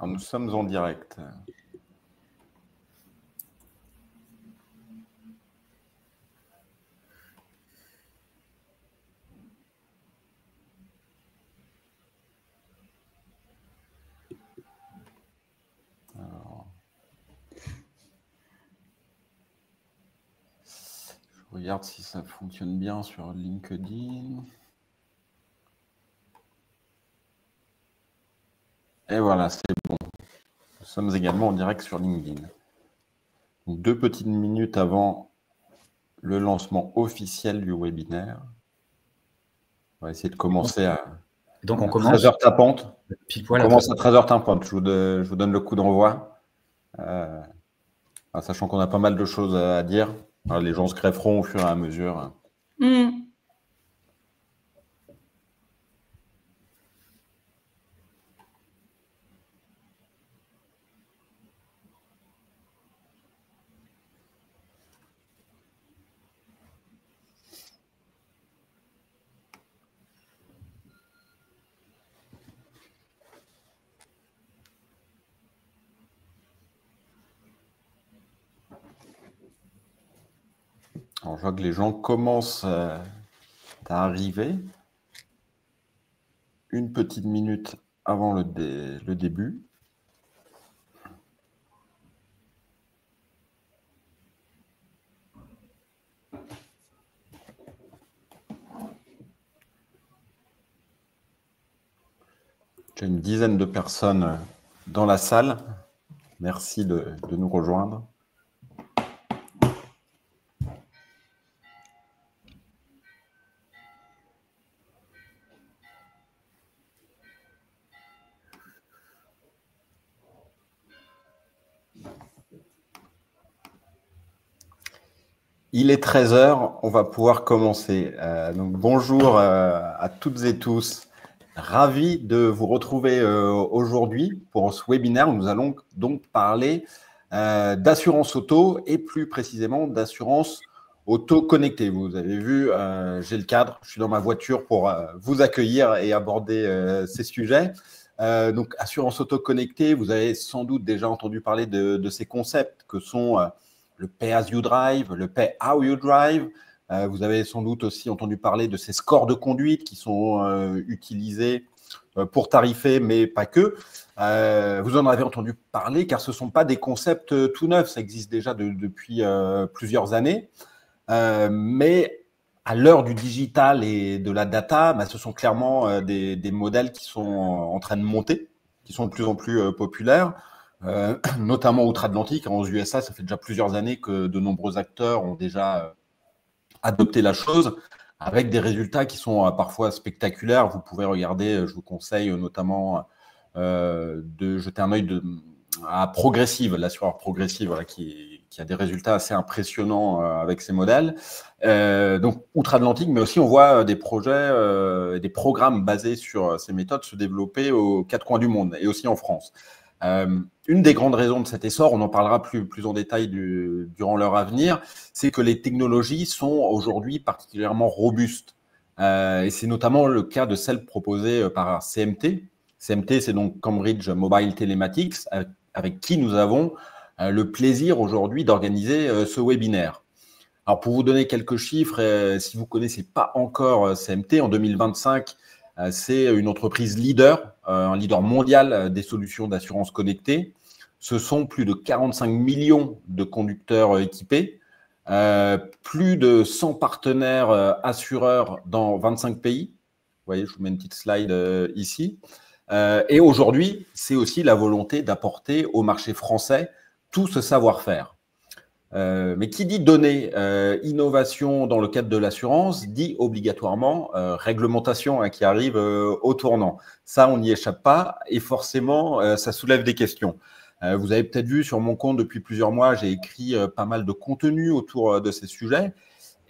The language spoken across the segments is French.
Alors, nous sommes en direct. Alors, je regarde si ça fonctionne bien sur LinkedIn. Et voilà, c'est bon. Nous sommes également en direct sur LinkedIn. Donc, 2 petites minutes avant le lancement officiel du webinaire. On va essayer de commencer à, Donc, à 13h tapante. Pile On poil commence à 13h tapante. Je vous donne le coup d'envoi. Sachant qu'on a pas mal de choses à dire. Alors, les gens se grefferont au fur et à mesure. Alors, je vois que les gens commencent à arriver. Une petite minute avant le début. J'ai une dizaine de personnes dans la salle. Merci de nous rejoindre. Il est 13h, on va pouvoir commencer. Donc bonjour à toutes et tous. Ravi de vous retrouver aujourd'hui pour ce webinaire où nous allons donc parler d'assurance auto et plus précisément d'assurance auto connectée. Vous avez vu, j'ai le cadre, je suis dans ma voiture pour vous accueillir et aborder ces sujets. Donc assurance auto connectée, vous avez sans doute déjà entendu parler de ces concepts que sont le Pay as you drive, le Pay how you drive. Vous avez sans doute aussi entendu parler de ces scores de conduite qui sont utilisés pour tarifer, mais pas que. Vous en avez entendu parler car ce ne sont pas des concepts tout neufs, ça existe déjà depuis plusieurs années. Mais à l'heure du digital et de la data, ce sont clairement des modèles qui sont en train de monter, qui sont de plus en plus populaires. Notamment outre-Atlantique. Aux USA, ça fait déjà plusieurs années que de nombreux acteurs ont déjà adopté la chose, avec des résultats qui sont parfois spectaculaires. Vous pouvez regarder, je vous conseille notamment de jeter un œil à Progressive, l'assureur Progressive, voilà, qui a des résultats assez impressionnants avec ces modèles. Donc, outre-Atlantique, mais aussi on voit des projets, des programmes basés sur ces méthodes se développer aux 4 coins du monde et aussi en France. Une des grandes raisons de cet essor, on en parlera plus en détail durant l'heure à venir, c'est que les technologies sont aujourd'hui particulièrement robustes. Et c'est notamment le cas de celles proposées par CMT. CMT, c'est donc Cambridge Mobile Telematics, avec qui nous avons le plaisir aujourd'hui d'organiser ce webinaire. Alors, pour vous donner quelques chiffres, si vous ne connaissez pas encore CMT, en 2025, c'est une entreprise leader, un leader mondial des solutions d'assurance connectée. Ce sont plus de 45 millions de conducteurs équipés, plus de 100 partenaires assureurs dans 25 pays. Vous voyez, je vous mets une petite slide ici. Et aujourd'hui, c'est aussi la volonté d'apporter au marché français tout ce savoir-faire. Mais qui dit données, innovation dans le cadre de l'assurance, dit obligatoirement réglementation qui arrive au tournant. Ça, on n'y échappe pas et forcément, ça soulève des questions. Vous avez peut-être vu sur mon compte depuis plusieurs mois, j'ai écrit pas mal de contenu autour de ces sujets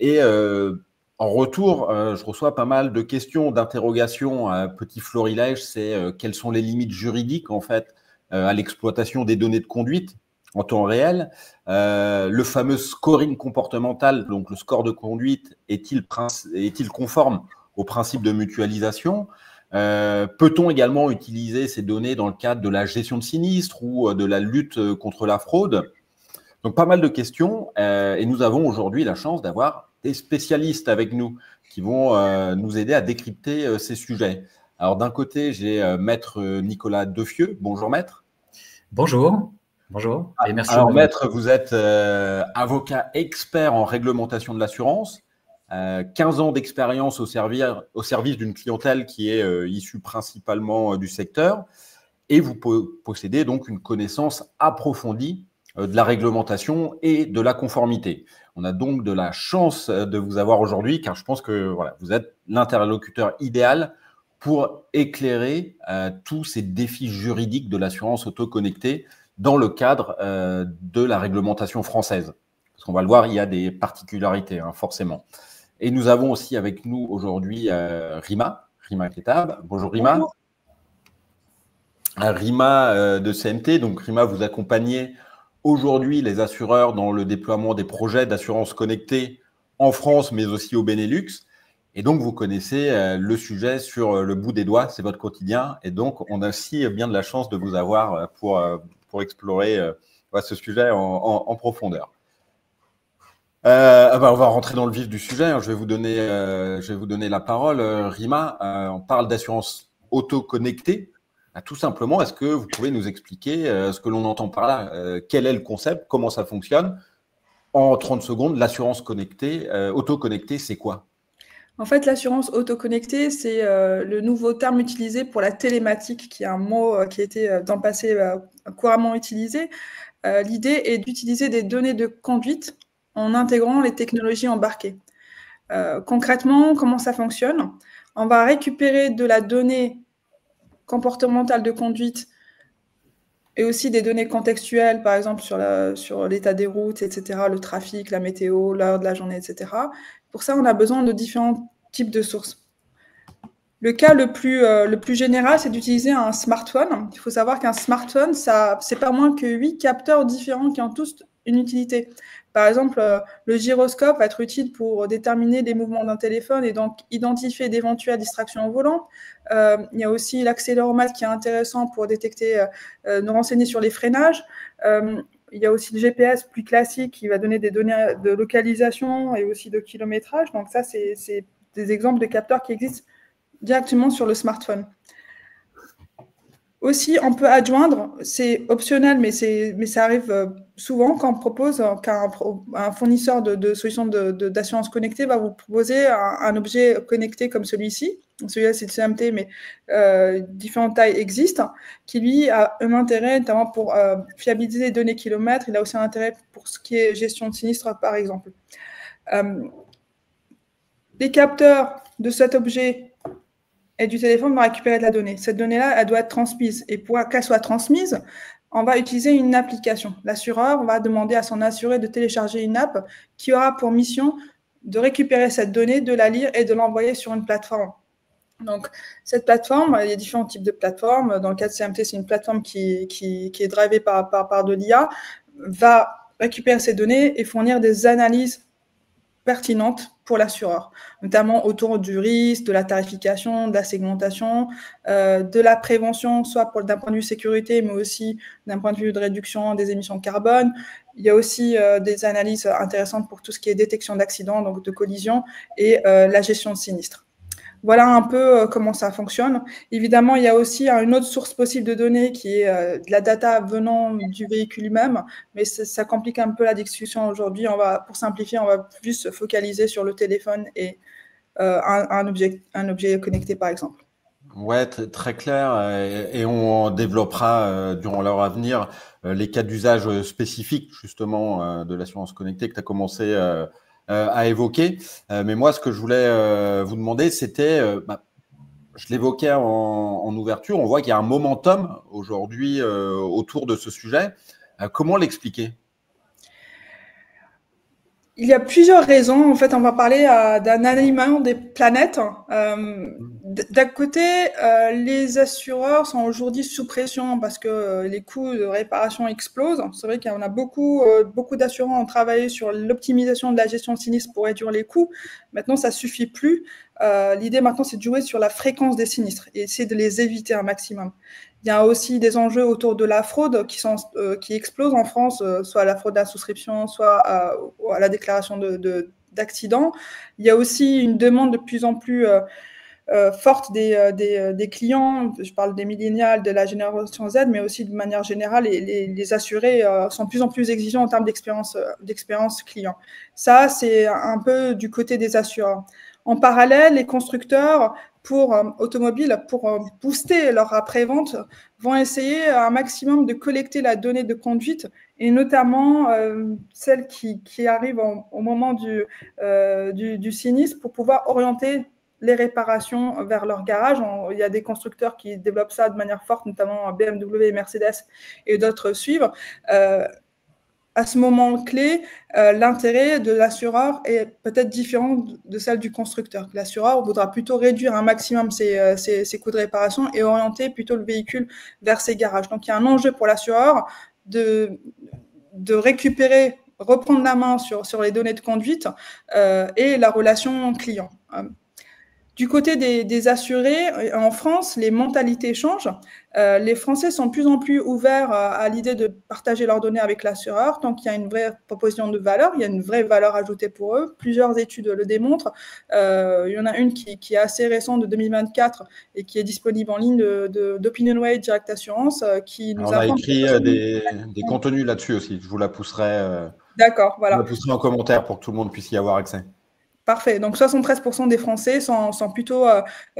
et en retour, je reçois pas mal de questions, d'interrogations. Petit florilège, c'est quelles sont les limites juridiques en fait à l'exploitation des données de conduite en temps réel. Le fameux scoring comportemental, donc le score de conduite, est-il conforme au principe de mutualisation? Peut-on également utiliser ces données dans le cadre de la gestion de sinistres ou de la lutte contre la fraude? Donc, pas mal de questions. Et nous avons aujourd'hui la chance d'avoir des spécialistes avec nous qui vont nous aider à décrypter ces sujets. Alors, d'un côté, j'ai Maître Nicolas Defieux. Bonjour, Maître. Bonjour. Bonjour. Et merci. Alors, Maître, vous êtes avocat expert en réglementation de l'assurance. 15 ans d'expérience au service d'une clientèle qui est issue principalement du secteur, et vous possédez donc une connaissance approfondie de la réglementation et de la conformité. On a donc de la chance de vous avoir aujourd'hui, car je pense que voilà, vous êtes l'interlocuteur idéal pour éclairer tous ces défis juridiques de l'assurance auto-connectée dans le cadre de la réglementation française. Parce qu'on va le voir, il y a des particularités, forcément. Et nous avons aussi avec nous aujourd'hui Rima Ketab. Bonjour Rima. Bonjour. Rima de CMT. Donc Rima, vous accompagnez aujourd'hui les assureurs dans le déploiement des projets d'assurance connectée en France, mais aussi au Benelux. Et donc vous connaissez le sujet sur le bout des doigts, c'est votre quotidien. Et donc on a aussi bien de la chance de vous avoir pour explorer ce sujet en profondeur. On va rentrer dans le vif du sujet. Je vais vous donner la parole. Rima, on parle d'assurance auto-connectée. Tout simplement, est-ce que vous pouvez nous expliquer ce que l'on entend par là? Quel est le concept? Comment ça fonctionne? En 30 secondes, l'assurance connectée, auto-connectée, c'est quoi? En fait, l'assurance auto-connectée, c'est le nouveau terme utilisé pour la télématique, qui est un mot qui a été dans le passé couramment utilisé. L'idée est d'utiliser des données de conduite en intégrant les technologies embarquées. Concrètement, comment ça fonctionne? On va récupérer de la donnée comportementale de conduite et aussi des données contextuelles, par exemple sur l'état des routes, etc., le trafic, la météo, l'heure de la journée, etc. Pour ça, on a besoin de différents types de sources. Le cas le plus général, c'est d'utiliser un smartphone. Il faut savoir qu'un smartphone, c'est pas moins que 8 capteurs différents qui ont tous une utilité. Par exemple, le gyroscope va être utile pour déterminer les mouvements d'un téléphone et donc identifier d'éventuelles distractions au volant. Il y a aussi l'accéléromètre qui est intéressant pour détecter, nous renseigner sur les freinages. Il y a aussi le GPS plus classique qui va donner des données de localisation et aussi de kilométrage. Donc ça, c'est des exemples de capteurs qui existent directement sur le smartphone. Aussi, on peut adjoindre, c'est optionnel, mais ça arrive souvent quand on propose qu'un fournisseur de solutions d'assurance connectée va vous proposer un objet connecté comme celui-ci. Celui-là, c'est le CMT, mais différentes tailles existent, qui lui a un intérêt notamment pour fiabiliser les données kilomètres. Il a aussi un intérêt pour ce qui est gestion de sinistre, par exemple. Les capteurs de cet objet et du téléphone vont récupérer de la donnée. Cette donnée-là, elle doit être transmise. Et pour qu'elle soit transmise, on va utiliser une application. L'assureur va demander à son assuré de télécharger une app qui aura pour mission de récupérer cette donnée, de la lire et de l'envoyer sur une plateforme. Donc, cette plateforme, il y a différents types de plateformes. Dans le cas de CMT, c'est une plateforme qui est drivée par de l'IA, va récupérer ces données et fournir des analyses pertinentes pour l'assureur, notamment autour du risque, de la tarification, de la segmentation, de la prévention, soit d'un point de vue sécurité, mais aussi d'un point de vue de réduction des émissions de carbone. Il y a aussi des analyses intéressantes pour tout ce qui est détection d'accidents, donc de collisions, et la gestion de sinistres. Voilà un peu comment ça fonctionne. Évidemment, il y a aussi une autre source possible de données qui est de la data venant du véhicule lui-même, mais ça complique un peu la discussion aujourd'hui. Pour simplifier, on va plus se focaliser sur le téléphone et un objet connecté, par exemple. Ouais, très clair. Et on développera durant l'heure à venir les cas d'usage spécifiques justement de l'assurance connectée que tu as commencé à évoquer. Mais moi, ce que je voulais vous demander, c'était, je l'évoquais en ouverture, on voit qu'il y a un momentum aujourd'hui autour de ce sujet. Comment l'expliquer ? Il y a plusieurs raisons. En fait, on va parler d'un alignement des planètes. D'un côté, les assureurs sont aujourd'hui sous pression parce que les coûts de réparation explosent. C'est vrai qu'on a beaucoup d'assureurs ont travaillé sur l'optimisation de la gestion de sinistre pour réduire les coûts. Maintenant, ça suffit plus. L'idée maintenant, c'est de jouer sur la fréquence des sinistres et essayer de les éviter un maximum. Il y a aussi des enjeux autour de la fraude qui explosent en France, soit la fraude à la souscription, soit à la déclaration d'accidents. Il y a aussi une demande de plus en plus forte des clients. Je parle des millénials, de la génération Z, mais aussi de manière générale, les assurés sont de plus en plus exigeants en termes d'expérience client. Ça, c'est un peu du côté des assureurs. En parallèle, les constructeurs automobiles, pour booster leur après-vente, vont essayer un maximum de collecter la donnée de conduite et notamment celle qui arrive au moment du sinistre pour pouvoir orienter les réparations vers leur garage. Il y a des constructeurs qui développent ça de manière forte, notamment BMW et Mercedes, et d'autres suivent. À ce moment clé, l'intérêt de l'assureur est peut-être différent de celle du constructeur. L'assureur voudra plutôt réduire un maximum ses coûts de réparation et orienter plutôt le véhicule vers ses garages. Donc, il y a un enjeu pour l'assureur de récupérer, reprendre la main sur les données de conduite et la relation client. Du côté des assurés, en France, les mentalités changent. Les Français sont de plus en plus ouverts à l'idée de partager leurs données avec l'assureur. Tant qu'il y a une vraie proposition de valeur, il y a une vraie valeur ajoutée pour eux. Plusieurs études le démontrent. Il y en a une qui est assez récente, de 2024, et qui est disponible en ligne d'OpinionWay Direct Assurance. On a écrit des contenus là-dessus aussi. Je vous la pousserai. D'accord, voilà. Je la pousserai en commentaire pour que tout le monde puisse y avoir accès. Parfait. Donc, 73% des Français sont plutôt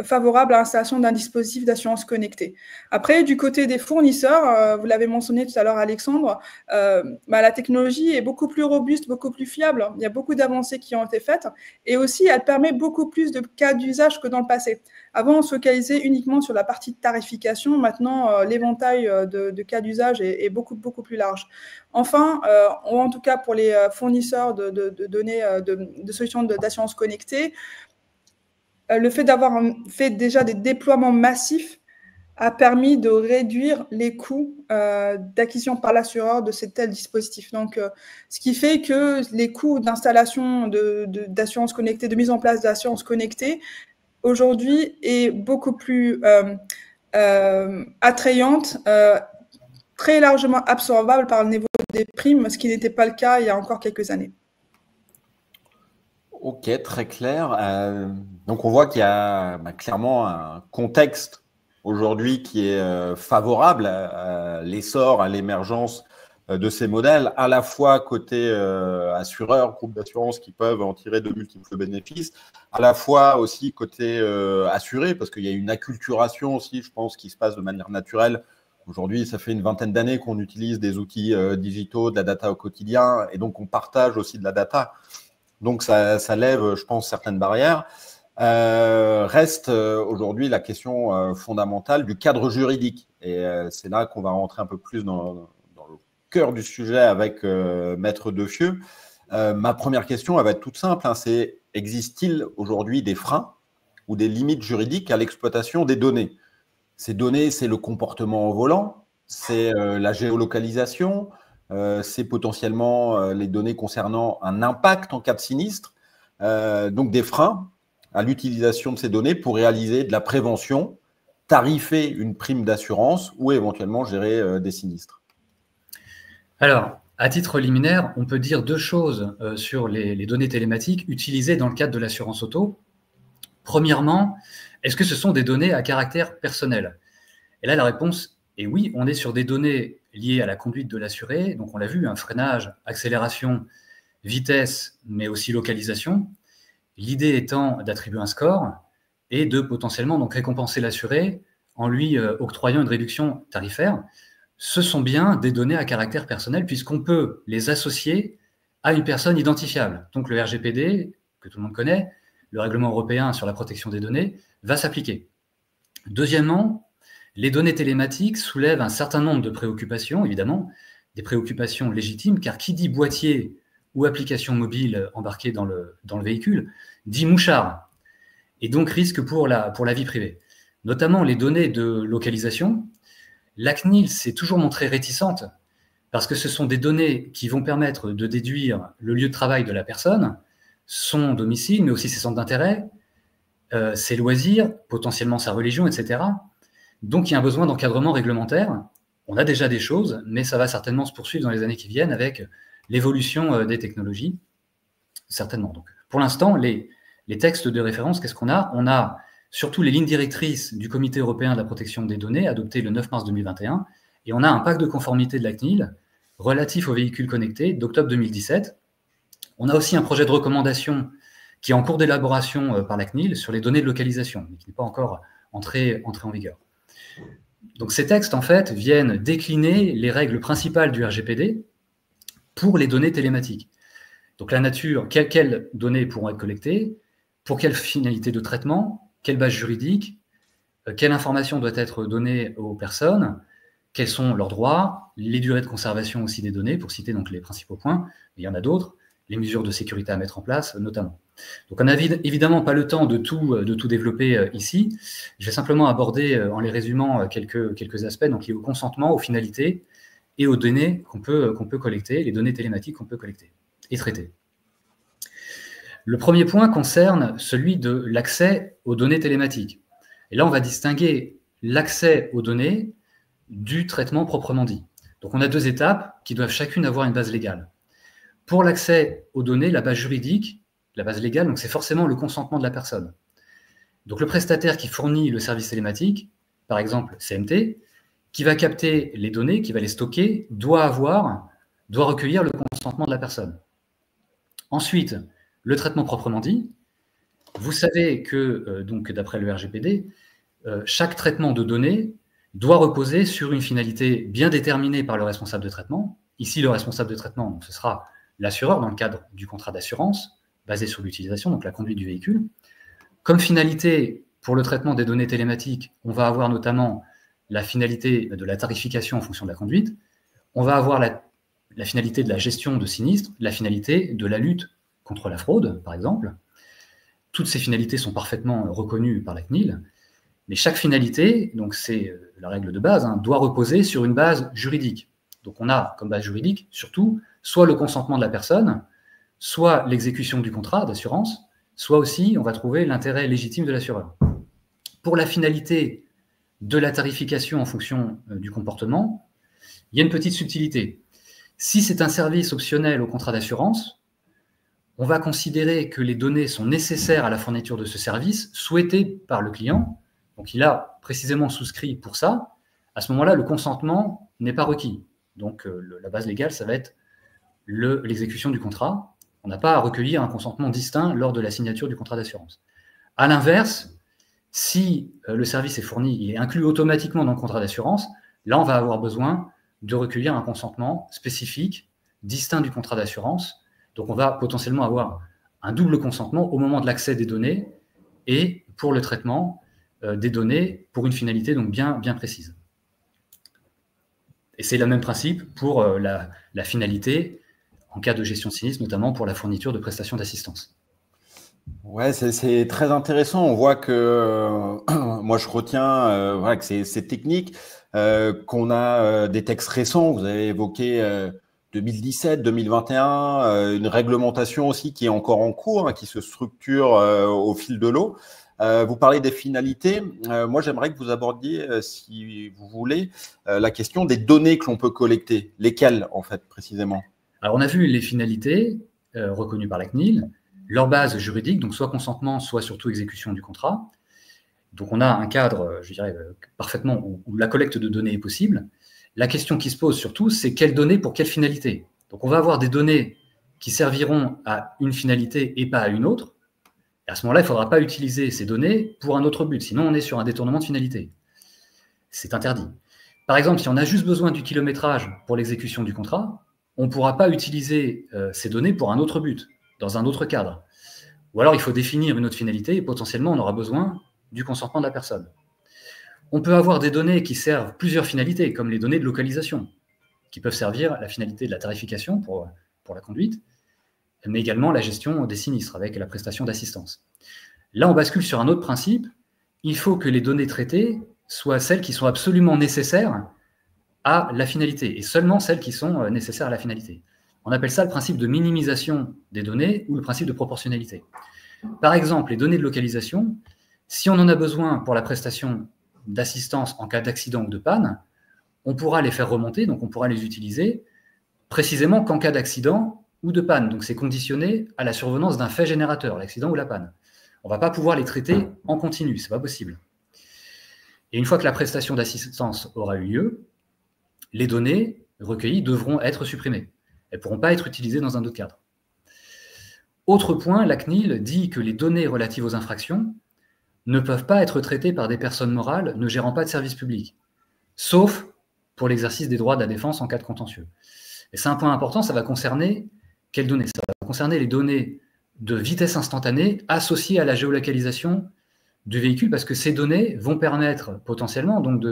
favorables à l'installation d'un dispositif d'assurance connectée. Après, du côté des fournisseurs, vous l'avez mentionné tout à l'heure, Alexandre, la technologie est beaucoup plus robuste, beaucoup plus fiable. Il y a beaucoup d'avancées qui ont été faites. Et aussi, elle permet beaucoup plus de cas d'usage que dans le passé. Avant, on se focalisait uniquement sur la partie de tarification. Maintenant, l'éventail de cas d'usage est beaucoup, beaucoup plus large. Enfin, ou en tout cas pour les fournisseurs de données, de solutions d'assurance connectée, le fait d'avoir fait déjà des déploiements massifs a permis de réduire les coûts d'acquisition par l'assureur de ces tels dispositifs. Donc, ce qui fait que les coûts d'installation d'assurance connectée, de mise en place d'assurance connectée, aujourd'hui, est beaucoup plus attrayante, très largement absorbable par le niveau des primes, ce qui n'était pas le cas il y a encore quelques années. Ok, très clair. Donc on voit qu'il y a clairement un contexte aujourd'hui qui est favorable à l'essor, à l'émergence de ces modèles, à la fois côté assureurs, groupes d'assurance qui peuvent en tirer de multiples bénéfices, à la fois aussi côté assurés, parce qu'il y a une acculturation aussi, je pense, qui se passe de manière naturelle. Aujourd'hui, ça fait une vingtaine d'années qu'on utilise des outils digitaux, de la data au quotidien, et donc on partage aussi de la data. Donc ça lève, je pense, certaines barrières. Reste aujourd'hui la question fondamentale du cadre juridique. Et c'est là qu'on va rentrer un peu plus dans le cœur du sujet avec Maître Defieux. Ma première question, elle va être toute simple, hein, c'est existe-t-il aujourd'hui des freins ou des limites juridiques à l'exploitation des données ? Ces données, c'est le comportement au volant, c'est la géolocalisation, c'est potentiellement les données concernant un impact en cas de sinistre. Donc des freins à l'utilisation de ces données pour réaliser de la prévention, tarifer une prime d'assurance ou éventuellement gérer des sinistres. Alors, à titre liminaire, on peut dire deux choses sur les données télématiques utilisées dans le cadre de l'assurance auto. Premièrement, est-ce que ce sont des données à caractère personnel ? Et là, la réponse est oui, on est sur des données liées à la conduite de l'assuré. Donc, on l'a vu, un freinage, accélération, vitesse, mais aussi localisation. L'idée étant d'attribuer un score et de potentiellement donc récompenser l'assuré en lui octroyant une réduction tarifaire. Ce sont bien des données à caractère personnel puisqu'on peut les associer à une personne identifiable. Donc, le RGPD, que tout le monde connaît, le règlement européen sur la protection des données, va s'appliquer. Deuxièmement, les données télématiques soulèvent un certain nombre de préoccupations, évidemment, des préoccupations légitimes, car qui dit boîtier ou application mobile embarquée dans le véhicule, dit mouchard, et donc risque pour la vie privée. Notamment les données de localisation. La CNIL s'est toujours montrée réticente, parce que ce sont des données qui vont permettre de déduire le lieu de travail de la personne, son domicile, mais aussi ses centres d'intérêt, ses loisirs, potentiellement sa religion, etc. Donc, il y a un besoin d'encadrement réglementaire. On a déjà des choses, mais ça va certainement se poursuivre dans les années qui viennent avec l'évolution des technologies, certainement. Donc, pour l'instant, les textes de référence, qu'est-ce qu'on a? On a surtout les lignes directrices du Comité européen de la protection des données, adoptées le 9 mars 2021, et on a un pacte de conformité de la CNIL relatif aux véhicules connectés d'octobre 2017. On a aussi un projet de recommandation qui est en cours d'élaboration par la CNIL sur les données de localisation, mais qui n'est pas encore entré en vigueur. Donc ces textes, en fait, viennent décliner les règles principales du RGPD pour les données télématiques. Donc la nature, quelles données pourront être collectées, pour quelle finalité de traitement, quelle base juridique, quelle information doit être donnée aux personnes, quels sont leurs droits, les durées de conservation aussi des données, pour citer donc les principaux points, mais il y en a d'autres, les mesures de sécurité à mettre en place notamment. Donc on n'a évidemment pas le temps de tout développer ici. Je vais simplement aborder, en les résumant, quelques aspects donc liés au consentement, aux finalités et aux données qu'on peut collecter, les données télématiques qu'on peut collecter et traiter. Le premier point concerne celui de l'accès aux données télématiques. Et là, on va distinguer l'accès aux données du traitement proprement dit. Donc on a deux étapes qui doivent chacune avoir une base légale. Pour l'accès aux données, la base juridique, la base légale, donc c'est forcément le consentement de la personne. Donc le prestataire qui fournit le service télématique, par exemple CMT, qui va capter les données, qui va les stocker, doit recueillir le consentement de la personne. Ensuite, le traitement proprement dit, vous savez que, donc d'après le RGPD, chaque traitement de données doit reposer sur une finalité bien déterminée par le responsable de traitement. Ici, le responsable de traitement, donc, ce sera l'assureur dans le cadre du contrat d'assurance, basé sur l'utilisation, donc la conduite du véhicule. Comme finalité, pour le traitement des données télématiques, on va avoir notamment la finalité de la tarification en fonction de la conduite, on va avoir la finalité de la gestion de sinistres, la finalité de la lutte contre la fraude, par exemple. Toutes ces finalités sont parfaitement reconnues par la CNIL, mais chaque finalité, donc c'est la règle de base, doit reposer sur une base juridique. Donc on a comme base juridique, surtout, soit le consentement de la personne, soit l'exécution du contrat d'assurance, soit aussi, on va trouver l'intérêt légitime de l'assureur. Pour la finalité de la tarification en fonction du comportement, il y a une petite subtilité. Si c'est un service optionnel au contrat d'assurance, on va considérer que les données sont nécessaires à la fourniture de ce service, souhaité par le client, donc il a précisément souscrit pour ça. À ce moment-là, le consentement n'est pas requis. Donc la base légale, ça va être l'exécution du contrat. On n'a pas à recueillir un consentement distinct lors de la signature du contrat d'assurance. À l'inverse, si le service est fourni, il est inclus automatiquement dans le contrat d'assurance, là, on va avoir besoin de recueillir un consentement spécifique, distinct du contrat d'assurance. Donc, on va potentiellement avoir un double consentement au moment de l'accès des données et pour le traitement des données pour une finalité donc bien précise. Et c'est le même principe pour la finalité en cas de gestion de sinistre, notamment pour la fourniture de prestations d'assistance. Ouais, c'est très intéressant. On voit que moi je retiens voilà, que c'est technique, qu'on a des textes récents. Vous avez évoqué 2017, 2021, une réglementation aussi qui est encore en cours, qui se structure au fil de l'eau. Vous parlez des finalités. Moi, j'aimerais que vous abordiez, si vous voulez, la question des données que l'on peut collecter. Lesquelles, en fait, précisément? Alors, on a vu les finalités reconnues par la CNIL, leur base juridique, donc soit consentement, soit surtout exécution du contrat. Donc, on a un cadre, je dirais, parfaitement où la collecte de données est possible. La question qui se pose surtout, c'est quelles données pour quelle finalité? Donc, on va avoir des données qui serviront à une finalité et pas à une autre. Et à ce moment-là, il ne faudra pas utiliser ces données pour un autre but, sinon on est sur un détournement de finalité. C'est interdit. Par exemple, si on a juste besoin du kilométrage pour l'exécution du contrat, on ne pourra pas utiliser ces données pour un autre but, dans un autre cadre. Ou alors, il faut définir une autre finalité et potentiellement, on aura besoin du consentement de la personne. On peut avoir des données qui servent plusieurs finalités, comme les données de localisation, qui peuvent servir à la finalité de la tarification pour la conduite, mais également la gestion des sinistres avec la prestation d'assistance. Là, on bascule sur un autre principe. Il faut que les données traitées soient celles qui sont absolument nécessaires à la finalité, et seulement celles qui sont nécessaires à la finalité. On appelle ça le principe de minimisation des données ou le principe de proportionnalité. Par exemple, les données de localisation, Si on en a besoin pour la prestation d'assistance en cas d'accident ou de panne, on pourra les faire remonter, donc on pourra les utiliser précisément qu'en cas d'accident ou de panne. Donc c'est conditionné à la survenance d'un fait générateur, l'accident ou la panne. On ne va pas pouvoir les traiter en continu, ce n'est pas possible. Et une fois que la prestation d'assistance aura eu lieu, les données recueillies devront être supprimées. Elles ne pourront pas être utilisées dans un autre cadre. Autre point, la CNIL dit que les données relatives aux infractions ne peuvent pas être traitées par des personnes morales ne gérant pas de service public, sauf pour l'exercice des droits de la défense en cas de contentieux. Et c'est un point important, ça va concerner quelles données? Ça va concerner les données de vitesse instantanée associées à la géolocalisation du véhicule, parce que ces données vont permettre potentiellement donc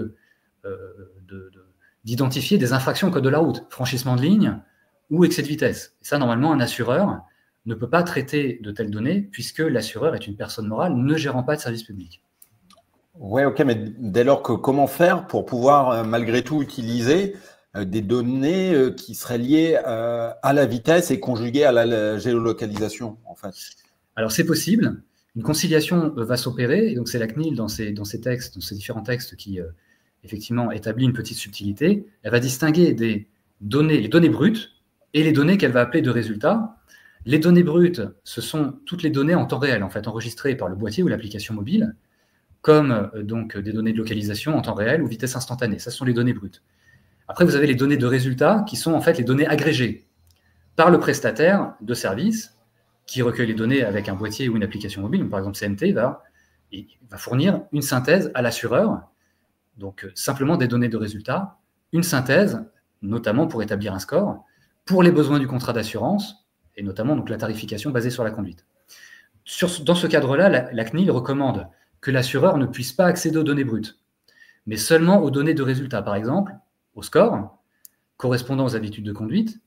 d'identifier des infractions au code de la route, franchissement de ligne ou excès de vitesse. Et ça, normalement, un assureur ne peut pas traiter de telles données, puisque l'assureur est une personne morale ne gérant pas de service public. Oui, ok, mais dès lors, comment faire pour pouvoir malgré tout utiliser des données qui seraient liées à la vitesse et conjuguées à la géolocalisation, en fait? Alors, c'est possible. Une conciliation va s'opérer, et donc c'est la CNIL dans ces textes, dans ces différents textes qui, effectivement, établit une petite subtilité. Elle va distinguer les données brutes et les données qu'elle va appeler de résultats. Les données brutes, ce sont toutes les données en temps réel, en fait, enregistrées par le boîtier ou l'application mobile, comme donc des données de localisation en temps réel ou vitesse instantanée. Ça, ce sont les données brutes. Après, vous avez les données de résultats qui sont en fait les données agrégées par le prestataire de service qui recueille les données avec un boîtier ou une application mobile. Par exemple, CNT va fournir une synthèse à l'assureur, donc simplement des données de résultats, une synthèse, notamment pour établir un score, pour les besoins du contrat d'assurance, et notamment donc, la tarification basée sur la conduite. Dans ce cadre-là, la CNIL recommande que l'assureur ne puisse pas accéder aux données brutes, mais seulement aux données de résultats, par exemple, au score, correspondant aux habitudes de conduite,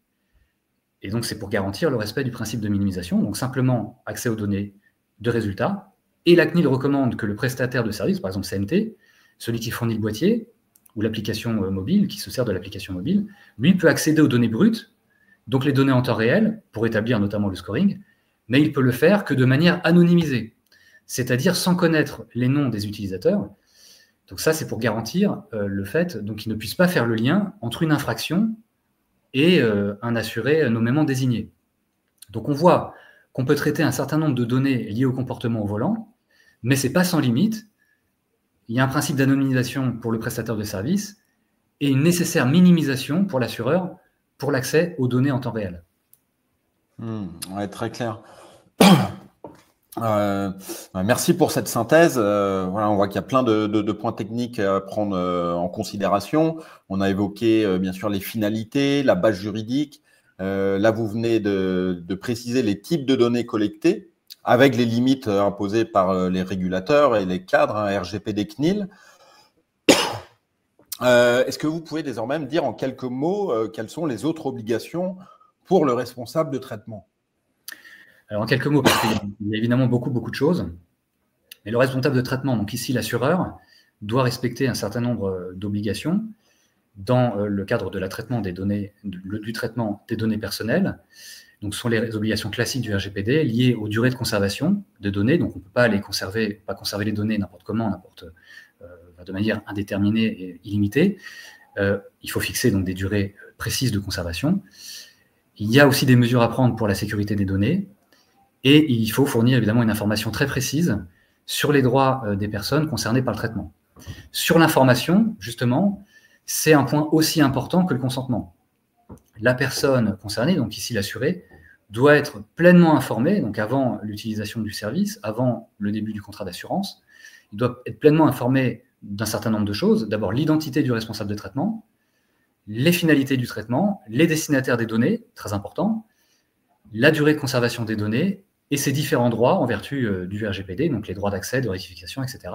et donc c'est pour garantir le respect du principe de minimisation, donc simplement accès aux données de résultats, et la CNIL recommande que le prestataire de service, par exemple CNT, celui qui fournit le boîtier, ou l'application mobile, qui se sert de l'application mobile, lui peut accéder aux données brutes, donc les données en temps réel, pour établir notamment le scoring, mais il peut le faire que de manière anonymisée, c'est-à-dire sans connaître les noms des utilisateurs. Donc ça, c'est pour garantir le fait qu'il ne puisse pas faire le lien entre une infraction et un assuré nommément désigné. Donc on voit qu'on peut traiter un certain nombre de données liées au comportement au volant, mais ce n'est pas sans limite. Il y a un principe d'anonymisation pour le prestataire de service et une nécessaire minimisation pour l'assureur pour l'accès aux données en temps réel. Ouais, très clair. Merci pour cette synthèse. Voilà, on voit qu'il y a plein de points techniques à prendre en considération. On a évoqué bien sûr les finalités, la base juridique. Là, vous venez de préciser les types de données collectées avec les limites imposées par les régulateurs et les cadres, RGPD, CNIL. Est-ce que vous pouvez désormais me dire en quelques mots quelles sont les autres obligations pour le responsable de traitement? Alors en quelques mots, parce qu'il y a évidemment beaucoup de choses, mais le responsable de traitement, donc ici l'assureur, doit respecter un certain nombre d'obligations dans le cadre de la traitement des données, du traitement des données personnelles. Donc ce sont les obligations classiques du RGPD liées aux durées de conservation de données. Donc on ne peut pas conserver les données n'importe comment, de manière indéterminée et illimitée. Il faut fixer donc des durées précises de conservation. Il y a aussi des mesures à prendre pour la sécurité des données. Et il faut fournir évidemment une information très précise sur les droits des personnes concernées par le traitement. Sur l'information, justement, c'est un point aussi important que le consentement. La personne concernée, donc ici l'assuré, doit être pleinement informée, donc avant l'utilisation du service, avant le début du contrat d'assurance, il doit être pleinement informé d'un certain nombre de choses. D'abord, l'identité du responsable de traitement, les finalités du traitement, les destinataires des données, très important, la durée de conservation des données, et ses différents droits en vertu du RGPD, donc les droits d'accès, de rectification, etc.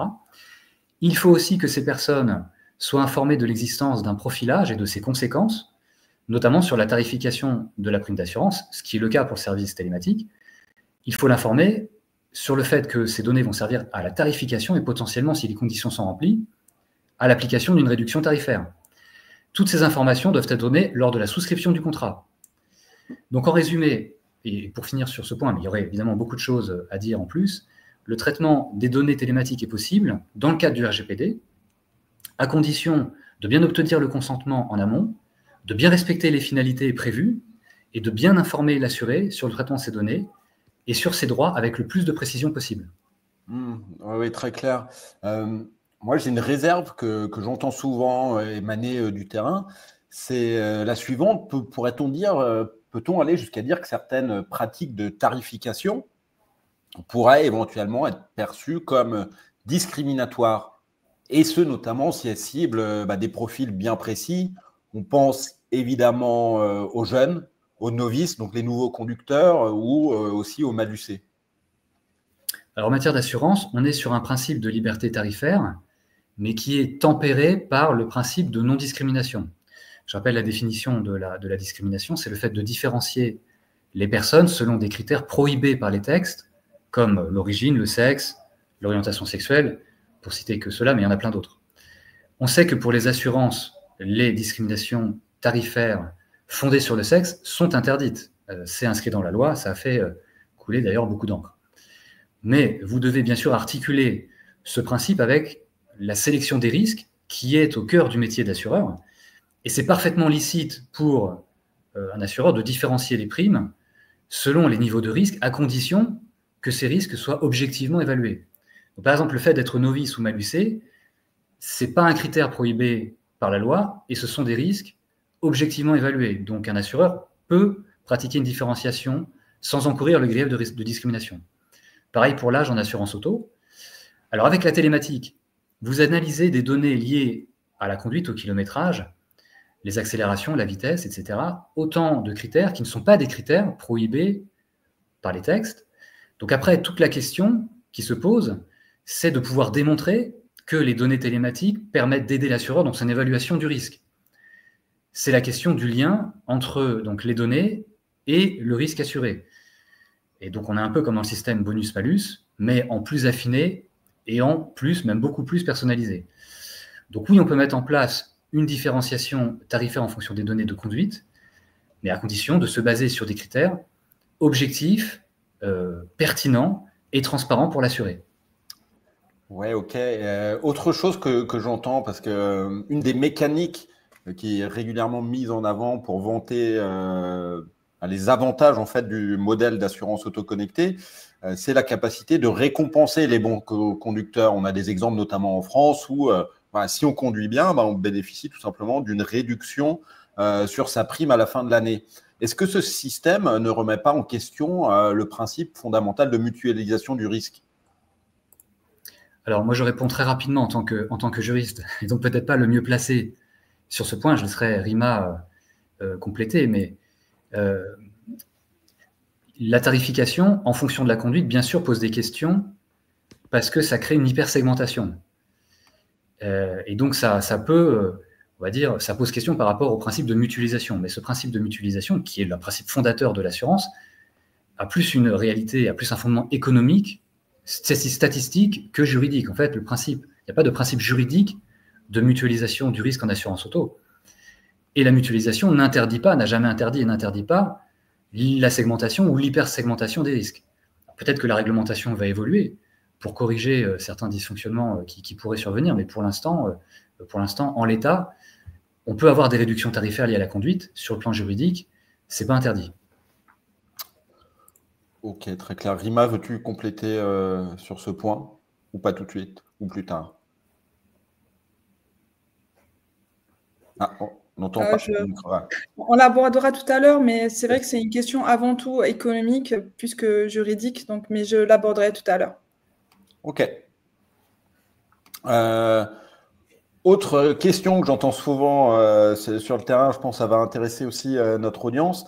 Il faut aussi que ces personnes soient informées de l'existence d'un profilage et de ses conséquences, notamment sur la tarification de la prime d'assurance, ce qui est le cas pour le service télématique. Il faut l'informer sur le fait que ces données vont servir à la tarification et potentiellement, si les conditions sont remplies, à l'application d'une réduction tarifaire. Toutes ces informations doivent être données lors de la souscription du contrat. Donc en résumé, et pour finir sur ce point, mais il y aurait évidemment beaucoup de choses à dire en plus, le traitement des données télématiques est possible dans le cadre du RGPD, à condition de bien obtenir le consentement en amont, de bien respecter les finalités prévues et de bien informer l'assuré sur le traitement de ces données et sur ses droits avec le plus de précision possible. Oui, très clair. Moi, j'ai une réserve que j'entends souvent émaner du terrain. C'est la suivante. Pourrait-on dire, peut-on aller jusqu'à dire que certaines pratiques de tarification pourraient éventuellement être perçues comme discriminatoires, et ce, notamment si elles ciblent des profils bien précis. On pense évidemment aux jeunes, aux novices, donc les nouveaux conducteurs, ou aussi aux malucés. Alors, en matière d'assurance, on est sur un principe de liberté tarifaire, mais qui est tempéré par le principe de non-discrimination. Je rappelle la définition de la discrimination, c'est le fait de différencier les personnes selon des critères prohibés par les textes, comme l'origine, le sexe, l'orientation sexuelle, pour citer que cela, mais il y en a plein d'autres. On sait que pour les assurances, les discriminations tarifaires fondées sur le sexe sont interdites. C'est inscrit dans la loi, ça a fait couler d'ailleurs beaucoup d'encre. Mais vous devez bien sûr articuler ce principe avec la sélection des risques qui est au cœur du métier d'assureur. Et c'est parfaitement licite pour un assureur de différencier les primes selon les niveaux de risque, à condition que ces risques soient objectivement évalués. Donc, par exemple, le fait d'être novice ou malucé, ce n'est pas un critère prohibé par la loi et ce sont des risques objectivement évalués. Donc, un assureur peut pratiquer une différenciation sans encourir le grief de discrimination. Pareil pour l'âge en assurance auto. Alors, avec la télématique, vous analysez des données liées à la conduite, au kilométrage, les accélérations, la vitesse, etc. Autant de critères qui ne sont pas des critères prohibés par les textes. Donc après, toute la question qui se pose, c'est de pouvoir démontrer que les données télématiques permettent d'aider l'assureur dans son évaluation du risque. C'est la question du lien entre donc, les données et le risque assuré. Et donc on est un peu comme dans le système bonus-malus, mais en plus affiné et en plus, même beaucoup plus personnalisé. Donc oui, on peut mettre en place une différenciation tarifaire en fonction des données de conduite, mais à condition de se baser sur des critères objectifs, pertinents et transparents pour l'assuré. Ouais, ok. Autre chose que j'entends, parce que une des mécaniques qui est régulièrement mise en avant pour vanter les avantages en fait du modèle d'assurance autoconnectée, c'est la capacité de récompenser les bons conducteurs. On a des exemples notamment en France où si on conduit bien, on bénéficie tout simplement d'une réduction sur sa prime à la fin de l'année. Est-ce que ce système ne remet pas en question le principe fondamental de mutualisation du risque? Alors moi, je réponds très rapidement en tant que juriste, et donc peut-être pas le mieux placé sur ce point. Je laisserai Rima compléter, mais la tarification, en fonction de la conduite, bien sûr, pose des questions parce que ça crée une hypersegmentation. Et donc, ça peut, on va dire, ça pose question par rapport au principe de mutualisation. Mais ce principe de mutualisation, qui est le principe fondateur de l'assurance, a plus une réalité, a plus un fondement économique, statistique que juridique. En fait, il n'y a pas de principe juridique de mutualisation du risque en assurance auto. Et la mutualisation n'interdit pas, n'a jamais interdit et n'interdit pas la segmentation ou l'hypersegmentation des risques. Peut-être que la réglementation va évoluer pour corriger certains dysfonctionnements qui pourraient survenir, mais pour l'instant, en l'état, on peut avoir des réductions tarifaires liées à la conduite. Sur le plan juridique, ce n'est pas interdit. Ok, très clair. Rima, veux-tu compléter sur ce point ou pas tout de suite ou plus tard? On n'entend pas. On l'abordera tout à l'heure, mais c'est vrai que c'est une question avant tout économique plus que juridique, donc, mais je l'aborderai tout à l'heure. Ok. Autre question que j'entends souvent sur le terrain, je pense que ça va intéresser aussi notre audience,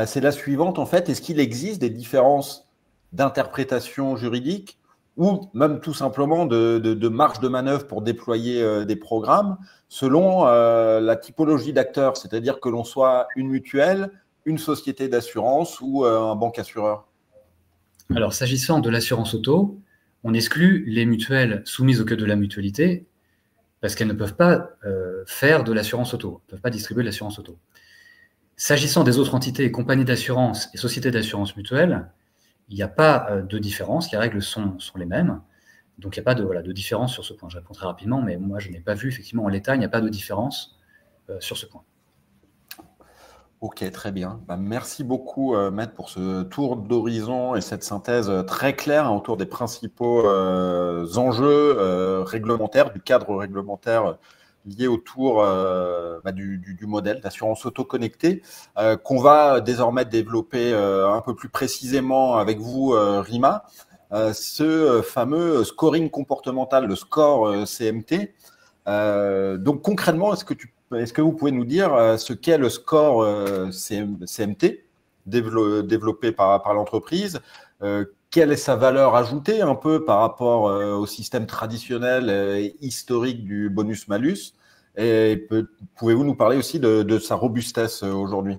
c'est la suivante en fait. Est-ce qu'il existe des différences d'interprétation juridique ou même tout simplement de marge de manœuvre pour déployer des programmes selon la typologie d'acteurs, c'est-à-dire que l'on soit une mutuelle, une société d'assurance ou un banque assureur? Alors, s'agissant de l'assurance auto, on exclut les mutuelles soumises au code de la mutualité parce qu'elles ne peuvent pas faire de l'assurance auto, ne peuvent pas distribuer de l'assurance auto. S'agissant des autres entités, compagnies d'assurance et sociétés d'assurance mutuelle, il n'y a pas de différence, les règles sont les mêmes. Donc, il n'y a pas de différence sur ce point. Je réponds très rapidement, mais moi, je n'ai pas vu, effectivement, en l'état, il n'y a pas de différence sur ce point. Ok, très bien. Merci beaucoup, Maître, pour ce tour d'horizon et cette synthèse très claire autour des principaux enjeux réglementaires, du cadre réglementaire lié autour du modèle d'assurance auto-connectée, qu'on va désormais développer un peu plus précisément avec vous, Rima. Ce fameux scoring comportemental, le score CMT. Donc concrètement, est-ce que vous pouvez nous dire ce qu'est le score CMT développé par l'entreprise? Quelle est sa valeur ajoutée un peu par rapport au système traditionnel et historique du bonus-malus? Et pouvez-vous nous parler aussi de sa robustesse aujourd'hui?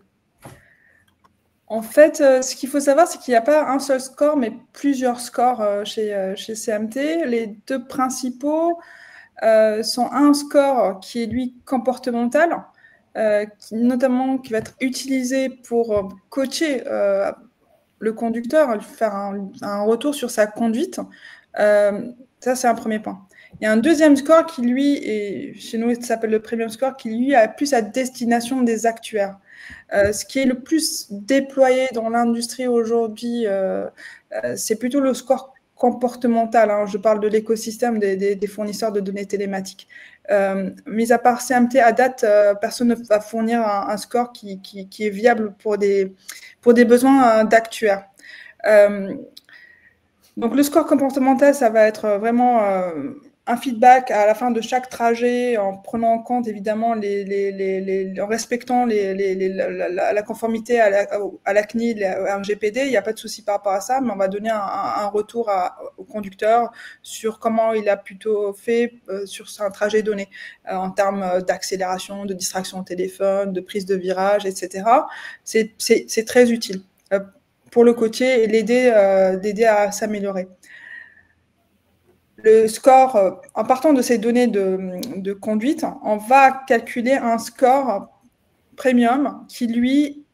En fait, ce qu'il faut savoir, c'est qu'il n'y a pas un seul score, mais plusieurs scores chez CMT. Les deux principaux sont un score qui est, lui, comportemental, notamment qui va être utilisé pour coacher le conducteur, lui faire un retour sur sa conduite. Ça, c'est un premier point. Il y a un deuxième score qui, lui, chez nous, ça s'appelle le premium score, qui, lui, a plus à destination des actuaires. Ce qui est le plus déployé dans l'industrie aujourd'hui, c'est plutôt le score comportemental. Hein. Je parle de l'écosystème des fournisseurs de données télématiques. Mis à part CMT, à date, personne ne va fournir un score qui est viable pour des besoins d'actuaires. Donc, le score comportemental, ça va être vraiment un feedback à la fin de chaque trajet en prenant en compte évidemment en respectant la conformité à la CNIL, à un GPD. Il n'y a pas de souci par rapport à ça, mais on va donner un retour au conducteur sur comment il a plutôt fait sur un trajet donné en termes d'accélération, de distraction au téléphone, de prise de virage, etc. C'est très utile pour le coacher et l'aider à s'améliorer. Le score, en partant de ces données de conduite, on va calculer un score premium qui, lui,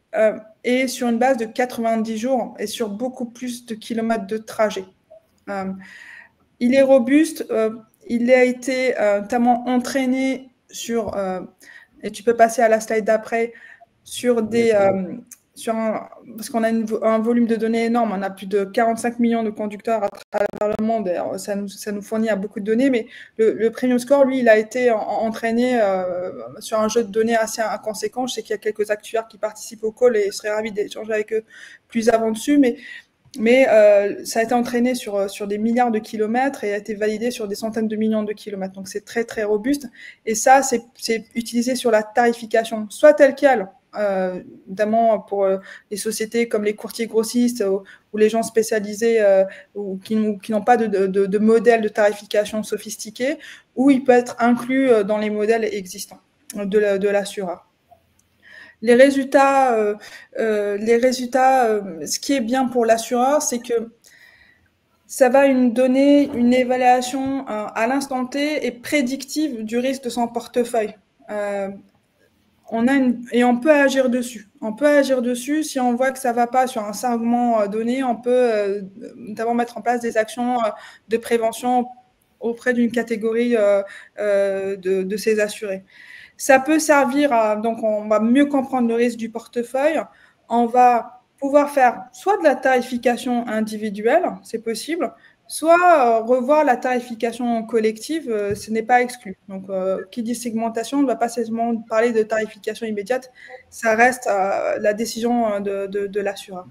est sur une base de 90 jours et sur beaucoup plus de kilomètres de trajet. Il est robuste, il a été notamment entraîné sur, et tu peux passer à la slide d'après, sur des... parce qu'on a un volume de données énorme, on a plus de 45 millions de conducteurs à travers le monde, et ça nous fournit à beaucoup de données, mais le Premium Score, lui, il a été entraîné sur un jeu de données assez conséquent. Je sais qu'il y a quelques actuaires qui participent au call et je serais ravi d'échanger avec eux plus avant dessus, mais ça a été entraîné sur des milliards de kilomètres et a été validé sur des centaines de millions de kilomètres. Donc, c'est très, très robuste. Et ça, c'est utilisé sur la tarification, soit telle quelle, notamment pour les sociétés comme les courtiers grossistes ou les gens spécialisés ou qui n'ont pas de modèle de tarification sophistiqué, ou il peut être inclus dans les modèles existants de l'assureur. Les résultats, ce qui est bien pour l'assureur, c'est que ça va donner une évaluation à l'instant T et prédictive du risque de son portefeuille. Et on peut agir dessus. On peut agir dessus si on voit que ça ne va pas sur un segment donné. On peut notamment mettre en place des actions de prévention auprès d'une catégorie de ces assurés. Ça peut servir donc on va mieux comprendre le risque du portefeuille. On va pouvoir faire soit de la tarification individuelle, c'est possible, soit revoir la tarification collective, ce n'est pas exclu. Donc, qui dit segmentation ne va pas seulement parler de tarification immédiate, ça reste la décision de l'assureur.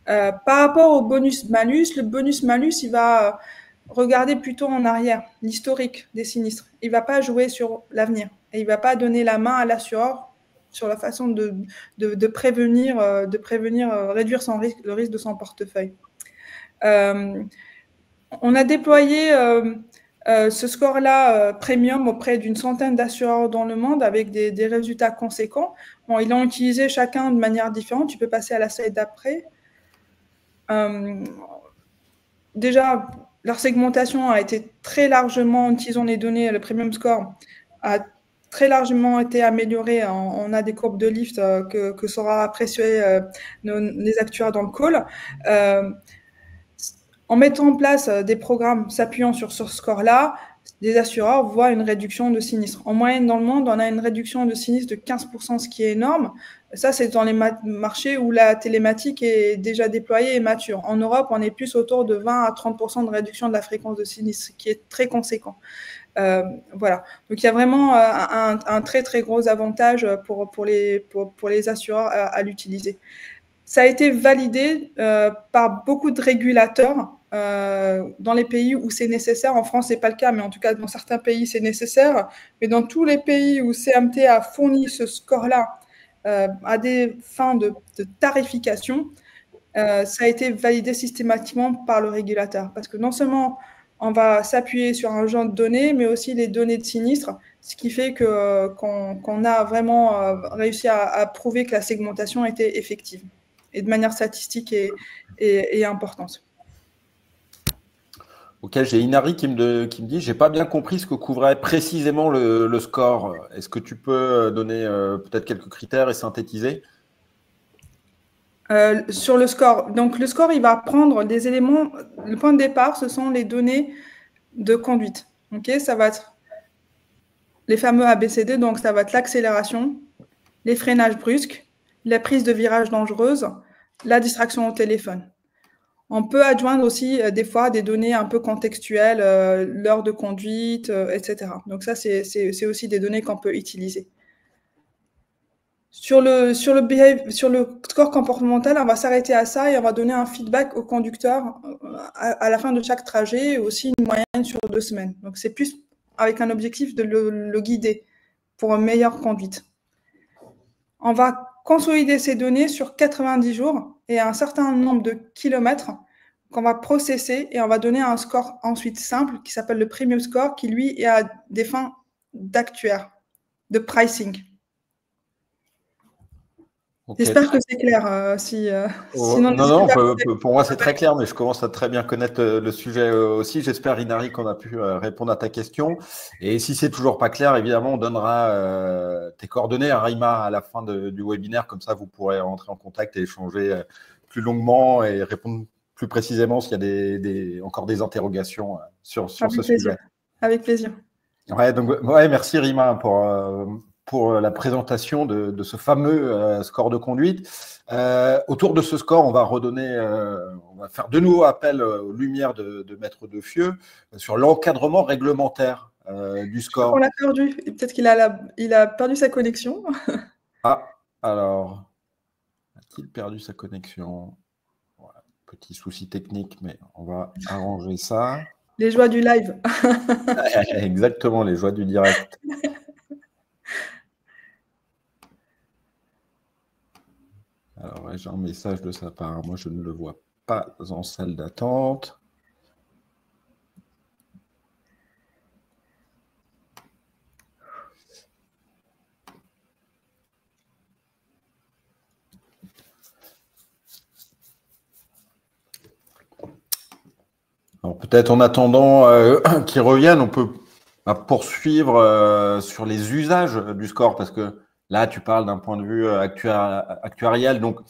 Par rapport au bonus-malus, le bonus-malus, il va regarder plutôt en arrière, l'historique des sinistres. Il ne va pas jouer sur l'avenir et il ne va pas donner la main à l'assureur sur la façon de prévenir, réduire le risque de son portefeuille. On a déployé ce score-là premium auprès d'une centaine d'assureurs dans le monde avec des résultats conséquents. Bon, ils l'ont utilisé chacun de manière différente. Tu peux passer à la slide d'après. Déjà, leur segmentation a été très largement, en utilisant les données, le premium score a très largement été amélioré. On a des courbes de lift que saura apprécier les actuaires dans le call. En mettant en place des programmes s'appuyant sur ce score-là, les assureurs voient une réduction de sinistres. En moyenne, dans le monde, on a une réduction de sinistres de 15%, ce qui est énorme. Ça, c'est dans les marchés où la télématique est déjà déployée et mature. En Europe, on est plus autour de 20 à 30% de réduction de la fréquence de sinistres, ce qui est très conséquent. Voilà. Donc, il y a vraiment un très, très gros avantage pour les assureurs à l'utiliser. Ça a été validé par beaucoup de régulateurs dans les pays où c'est nécessaire. En France, ce n'est pas le cas, mais en tout cas, dans certains pays, c'est nécessaire. Mais dans tous les pays où CMT a fourni ce score-là à des fins de tarification, ça a été validé systématiquement par le régulateur. Parce que non seulement on va s'appuyer sur un genre de données, mais aussi les données de sinistres, ce qui fait qu'on a vraiment réussi à prouver que la segmentation était effective et de manière statistique et importante. Ok, j'ai Inari qui me dit, j'ai pas bien compris ce que couvrait précisément le score. Est-ce que tu peux donner peut-être quelques critères et synthétiser? Sur le score. Donc, le score, il va prendre des éléments. Le point de départ, ce sont les données de conduite. Okay, ça va être les fameux ABCD, donc ça va être l'accélération, les freinages brusques, la prise de virage dangereuse, la distraction au téléphone. On peut adjoindre aussi des fois des données un peu contextuelles, l'heure de conduite, etc. Donc ça, c'est aussi des données qu'on peut utiliser. Sur le score comportemental, on va s'arrêter à ça et on va donner un feedback au conducteur à la fin de chaque trajet et aussi une moyenne sur 2 semaines. Donc c'est plus avec un objectif de le guider pour une meilleure conduite. On va consolider ces données sur 90 jours et un certain nombre de kilomètres qu'on va processer et on va donner un score ensuite simple qui s'appelle le premium score qui, lui, est à des fins d'actuaire, de pricing. Okay. J'espère que c'est clair. Non, pour moi, c'est très clair, mais je commence à très bien connaître le sujet aussi. J'espère, Inari, qu'on a pu répondre à ta question. Et si c'est toujours pas clair, évidemment, on donnera tes coordonnées à Rima à la fin du webinaire. Comme ça, vous pourrez rentrer en contact et échanger plus longuement et répondre plus précisément s'il y a encore des interrogations sur ce sujet. Avec plaisir. Ouais, merci Rima pour la présentation de ce fameux score de conduite. Autour de ce score, on va faire de nouveau appel aux lumières de Maître Defieux sur l'encadrement réglementaire du score. On l'a perdu. Peut-être qu'il a perdu sa connexion. Ah, alors, a-t-il perdu sa connexion? Voilà, petit souci technique, mais on va arranger ça. Les joies du live. Exactement, les joies du direct. Alors, j'ai un message de sa part. Moi, je ne le vois pas en salle d'attente. Alors, peut-être en attendant qu'il revienne, on peut poursuivre sur les usages du score, parce que là, tu parles d'un point de vue actuariel, donc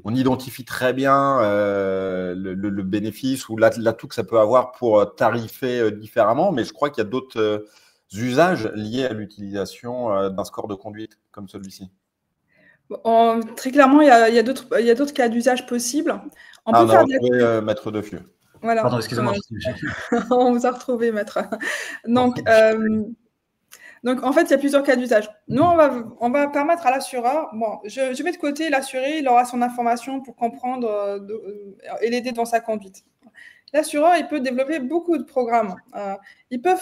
on identifie très bien le bénéfice ou l'atout que ça peut avoir pour tarifer différemment, mais je crois qu'il y a d'autres usages liés à l'utilisation d'un score de conduite comme celui-ci. Très clairement, il y a d'autres cas d'usage possibles. On a retrouvé Maître Defieux. Voilà. Pardon, excusez-moi. On vous a retrouvé, Maître. Donc, en fait, il y a plusieurs cas d'usage. Nous, on va permettre à l'assureur, je mets de côté l'assuré, il aura son information pour comprendre et l'aider dans sa conduite. L'assureur, il peut développer beaucoup de programmes. Il peut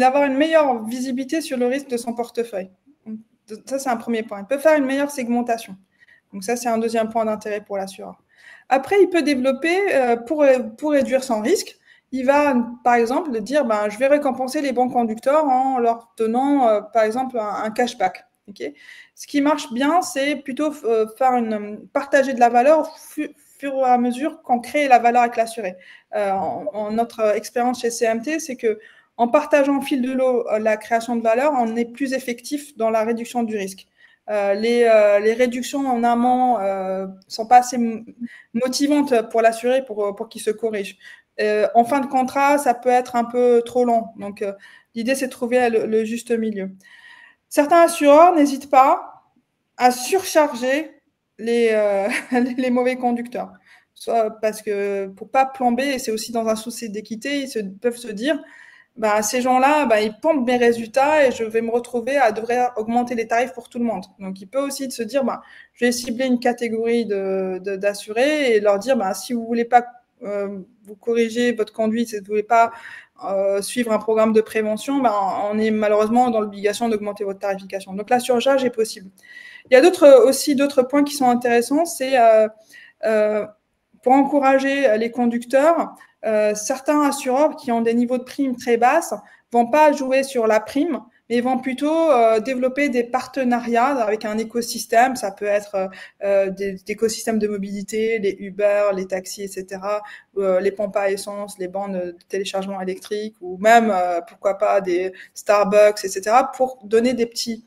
avoir une meilleure visibilité sur le risque de son portefeuille. Ça, c'est un premier point. Il peut faire une meilleure segmentation. Donc ça, c'est un deuxième point d'intérêt pour l'assureur. Après, il peut développer, pour réduire son risque, il va, par exemple, dire je vais récompenser les bons conducteurs en leur donnant, par exemple, un cashback. Okay. Ce qui marche bien, c'est plutôt partager de la valeur fur et à mesure qu'on crée la valeur avec l'assuré. Notre expérience chez CMT, c'est qu'en partageant au fil de l'eau la création de valeur, on est plus effectif dans la réduction du risque. Les réductions en amont sont pas assez motivantes pour l'assuré pour qu'il se corrige. En fin de contrat, ça peut être un peu trop long. Donc, l'idée, c'est de trouver le juste milieu. Certains assureurs n'hésitent pas à surcharger les mauvais conducteurs. Soit parce que pour pas plomber, et c'est aussi dans un souci d'équité, peuvent se dire, bah, ces gens-là, bah, ils pompent mes résultats et je vais me retrouver à devoir augmenter les tarifs pour tout le monde. Donc, il peut aussi se dire, bah, je vais cibler une catégorie d'assurés et leur dire, bah, si vous voulez pas vous corriger votre conduite, si vous voulez pas suivre un programme de prévention, bah, on est malheureusement dans l'obligation d'augmenter votre tarification. Donc, la surcharge est possible. Il y a aussi d'autres points qui sont intéressants, c'est pour encourager les conducteurs, certains assureurs qui ont des niveaux de primes très basses vont pas jouer sur la prime, mais vont plutôt développer des partenariats avec un écosystème. Ça peut être des écosystèmes de mobilité, les Uber, les taxis, etc., les pompes à essence, les bornes de téléchargement électrique, ou même, pourquoi pas, des Starbucks, etc., pour donner des petits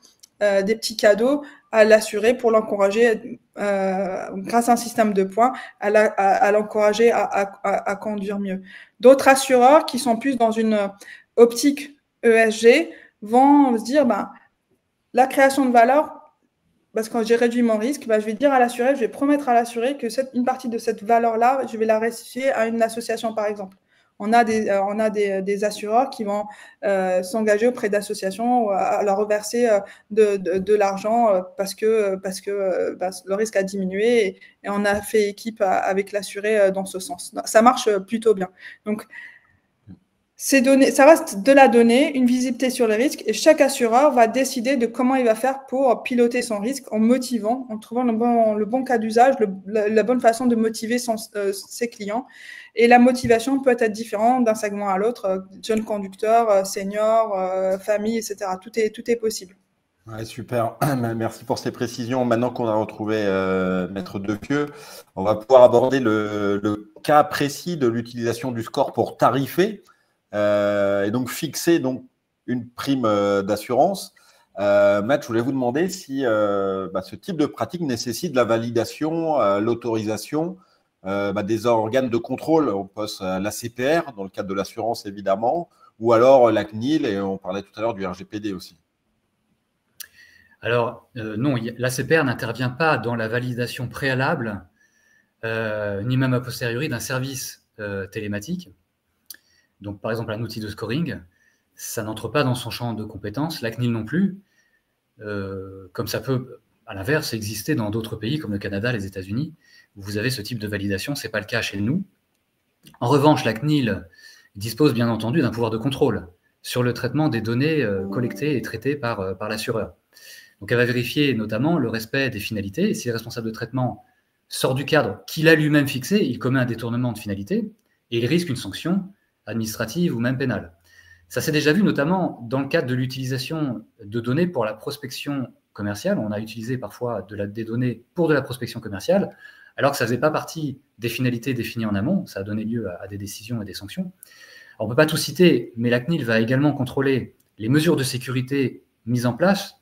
cadeaux à l'assuré pour l'encourager, grâce à un système de points, à l'encourager à conduire mieux. D'autres assureurs qui sont plus dans une optique ESG vont se dire, ben, la création de valeur, parce que quand j'ai réduit mon risque, ben, je vais dire à l'assuré, je vais promettre à l'assuré que une partie de cette valeur-là, je vais la restituer à une association, par exemple. On a des assureurs qui vont s'engager auprès d'associations à leur reverser de l'argent parce que le risque a diminué et on a fait équipe avec l'assuré dans ce sens. Ça marche plutôt bien. Donc, ça reste de la donnée, une visibilité sur les risques, et chaque assureur va décider de comment il va faire pour piloter son risque en motivant, en trouvant le bon cas d'usage, la bonne façon de motiver ses clients. Et la motivation peut être différente d'un segment à l'autre, jeune conducteur, senior, famille, etc. Tout est possible. Ouais, super, merci pour ces précisions. Maintenant qu'on a retrouvé Maître Depieux, on va pouvoir aborder le cas précis de l'utilisation du score pour tarifer. Et donc fixer donc une prime d'assurance. Matt, je voulais vous demander si ce type de pratique nécessite la validation, l'autorisation des organes de contrôle. On pense à l'ACPR dans le cadre de l'assurance évidemment, ou alors la CNIL, et on parlait tout à l'heure du RGPD aussi. Alors non, l'ACPR n'intervient pas dans la validation préalable, ni même a posteriori d'un service télématique. Donc, par exemple, un outil de scoring, ça n'entre pas dans son champ de compétences, la CNIL non plus, comme ça peut, à l'inverse, exister dans d'autres pays comme le Canada, les États-Unis, où vous avez ce type de validation. Ce n'est pas le cas chez nous. En revanche, la CNIL dispose bien entendu d'un pouvoir de contrôle sur le traitement des données collectées et traitées par l'assureur. Donc, elle va vérifier notamment le respect des finalités. Et si le responsable de traitement sort du cadre qu'il a lui-même fixé, il commet un détournement de finalité et il risque une sanction administrative ou même pénale. Ça s'est déjà vu notamment dans le cadre de l'utilisation de données pour la prospection commerciale. On a utilisé parfois des données pour de la prospection commerciale, alors que ça ne faisait pas partie des finalités définies en amont. Ça a donné lieu à des décisions et des sanctions. Alors, on ne peut pas tout citer, mais la CNIL va également contrôler les mesures de sécurité mises en place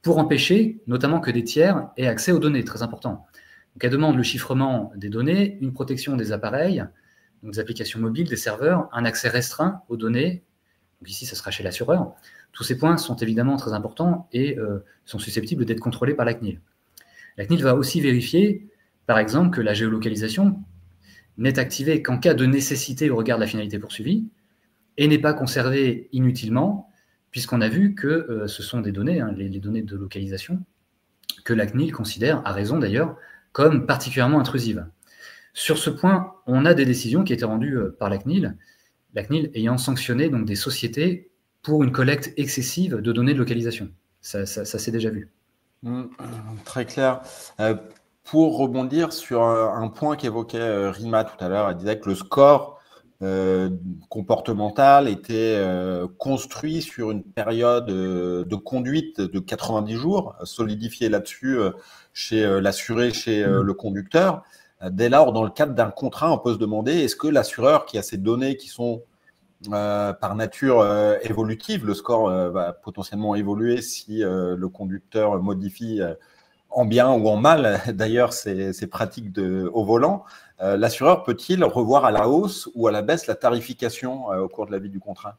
pour empêcher notamment que des tiers aient accès aux données, très important. Donc, elle demande le chiffrement des données, une protection des appareils, donc des applications mobiles, des serveurs, un accès restreint aux données. Donc ici, ce sera chez l'assureur. Tous ces points sont évidemment très importants et sont susceptibles d'être contrôlés par la CNIL. La CNIL va aussi vérifier, par exemple, que la géolocalisation n'est activée qu'en cas de nécessité au regard de la finalité poursuivie et n'est pas conservée inutilement, puisqu'on a vu que ce sont des données, les données de localisation, que la CNIL considère, à raison d'ailleurs, comme particulièrement intrusives. Sur ce point, on a des décisions qui étaient rendues par la CNIL ayant sanctionné donc, des sociétés pour une collecte excessive de données de localisation. Ça s'est déjà vu. Très clair. Pour rebondir sur un point qu'évoquait Rima tout à l'heure, elle disait que le score comportemental était construit sur une période de conduite de 90 jours, solidifié là-dessus chez l'assuré, chez le conducteur. Dès lors, dans le cadre d'un contrat, on peut se demander, est-ce que l'assureur qui a ces données qui sont par nature évolutive. Le score va potentiellement évoluer si le conducteur modifie en bien ou en mal, d'ailleurs, ces pratiques au volant. L'assureur peut-il revoir à la hausse ou à la baisse la tarification au cours de la vie du contrat?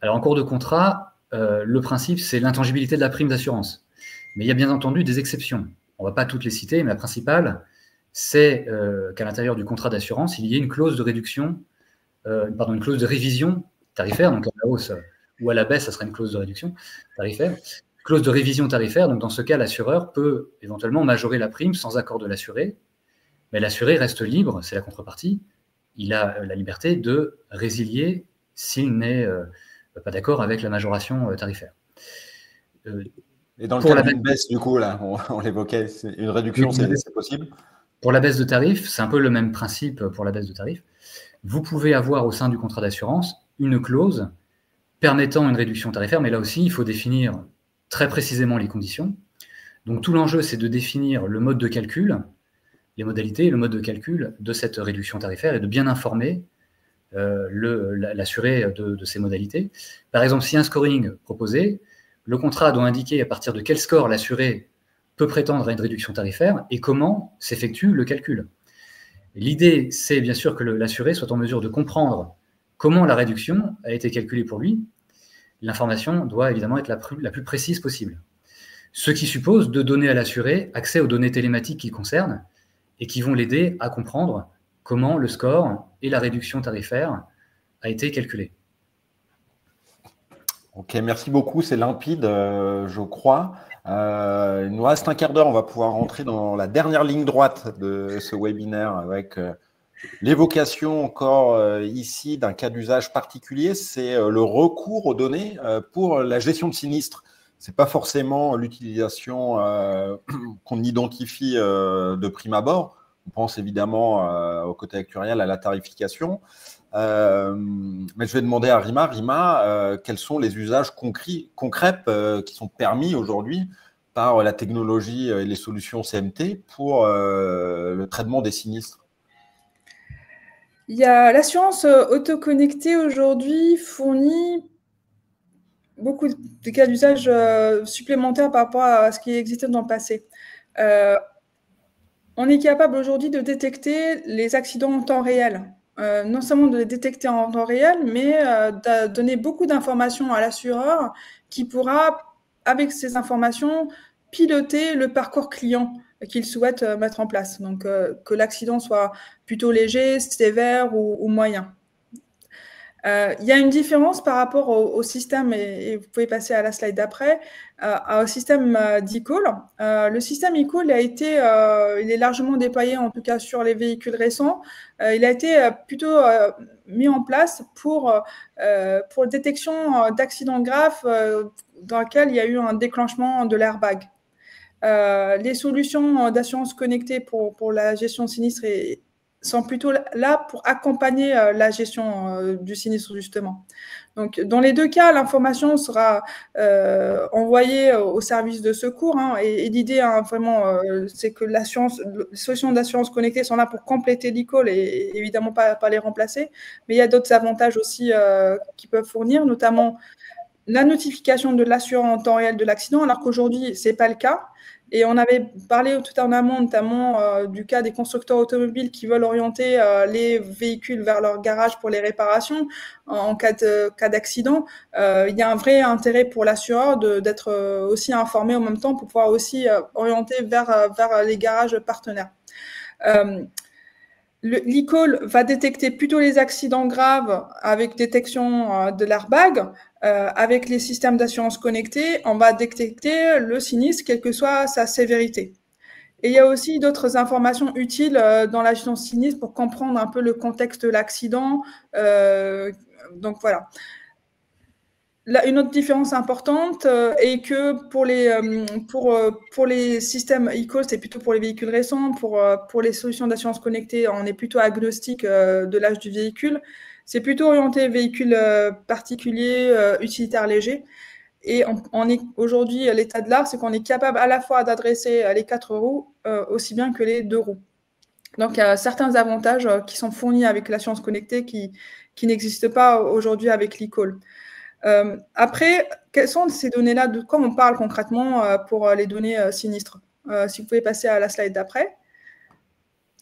Alors, en cours de contrat, le principe, c'est l'intangibilité de la prime d'assurance. Mais il y a bien entendu des exceptions. On ne va pas toutes les citer, mais la principale, c'est qu'à l'intérieur du contrat d'assurance, il y ait une clause de réduction, une clause de révision tarifaire, donc à la hausse ou à la baisse, ça sera une clause de réduction tarifaire. Clause de révision tarifaire, donc dans ce cas, l'assureur peut éventuellement majorer la prime sans accord de l'assuré, mais l'assuré reste libre, c'est la contrepartie, il a la liberté de résilier s'il n'est pas d'accord avec la majoration tarifaire. Et dans le cas d'une baisse, du coup, là, on l'évoquait, une réduction, c'est possible? Pour la baisse de tarif, c'est un peu le même principe pour la baisse de tarif. Vous pouvez avoir au sein du contrat d'assurance une clause permettant une réduction tarifaire, mais là aussi, il faut définir très précisément les conditions. Donc tout l'enjeu, c'est de définir le mode de calcul, les modalités et le mode de calcul de cette réduction tarifaire et de bien informer l'assuré de ces modalités. Par exemple, si un scoring proposé, le contrat doit indiquer à partir de quel score l'assuré peut prétendre à une réduction tarifaire et comment s'effectue le calcul. L'idée, c'est bien sûr que l'assuré soit en mesure de comprendre comment la réduction a été calculée pour lui. L'information doit évidemment être la plus précise possible. Ce qui suppose de donner à l'assuré accès aux données télématiques qui concernent et qui vont l'aider à comprendre comment le score et la réduction tarifaire a été calculé. Ok, merci beaucoup, c'est limpide, je crois. Il nous reste un quart d'heure, on va pouvoir rentrer dans la dernière ligne droite de ce webinaire avec l'évocation encore ici d'un cas d'usage particulier, c'est le recours aux données pour la gestion de sinistres. Ce n'est pas forcément l'utilisation qu'on identifie de prime abord. On pense évidemment au côté actuarial, à la tarification. Mais je vais demander à Rima. Rima, quels sont les usages concrets qui sont permis aujourd'hui par la technologie et les solutions CMT pour le traitement des sinistres? Il y a l'assurance autoconnectée aujourd'hui fournit beaucoup de cas d'usage supplémentaires par rapport à ce qui existait dans le passé. On est capable aujourd'hui de détecter les accidents en temps réel. Non seulement de les détecter en temps réel, mais de donner beaucoup d'informations à l'assureur qui pourra, avec ces informations, piloter le parcours client qu'il souhaite mettre en place. Donc, que l'accident soit plutôt léger, sévère ou moyen. Il y a une différence par rapport au système, et vous pouvez passer à la slide d'après, au système d'e-call. Le système e-call il est largement déployé, en tout cas sur les véhicules récents. Il a été plutôt mis en place pour détection d'accidents graves dans lesquels il y a eu un déclenchement de l'airbag. Les solutions d'assurance connectée pour la gestion de sinistre sont plutôt là pour accompagner la gestion du sinistre, justement. Donc, dans les deux cas, l'information sera envoyée au service de secours. Et l'idée, vraiment, c'est que les solutions d'assurance connectée sont là pour compléter l'e-call et évidemment pas les remplacer. Mais il y a d'autres avantages aussi qu'ils peuvent fournir, notamment la notification de l'assureur en temps réel de l'accident, alors qu'aujourd'hui, ce n'est pas le cas. Et on avait parlé tout en amont, notamment du cas des constructeurs automobiles qui veulent orienter les véhicules vers leur garage pour les réparations en cas d'accident. Il y a un vrai intérêt pour l'assureur d'être aussi informé en même temps pour pouvoir aussi orienter vers les garages partenaires. L'e-call va détecter plutôt les accidents graves avec détection de l'airbag. Avec les systèmes d'assurance connectés, on va détecter le sinistre, quelle que soit sa sévérité. Et il y a aussi d'autres informations utiles dans la gestion de sinistre pour comprendre un peu le contexte de l'accident. Donc voilà. Là, une autre différence importante est que pour les systèmes e-call, c'est plutôt pour les véhicules récents. Pour les solutions d'assurance connectée, on est plutôt agnostique de l'âge du véhicule. C'est plutôt orienté véhicule particulier, utilitaire léger. Et aujourd'hui, l'état de l'art, c'est qu'on est capable à la fois d'adresser les 4 roues aussi bien que les 2 roues. Donc, il y a certains avantages qui sont fournis avec l'assurance connectée qui qui n'existe pas aujourd'hui avec l'e-call. Après, quelles sont ces données-là? De quoi on parle concrètement pour les données sinistres? Si vous pouvez passer à la slide d'après.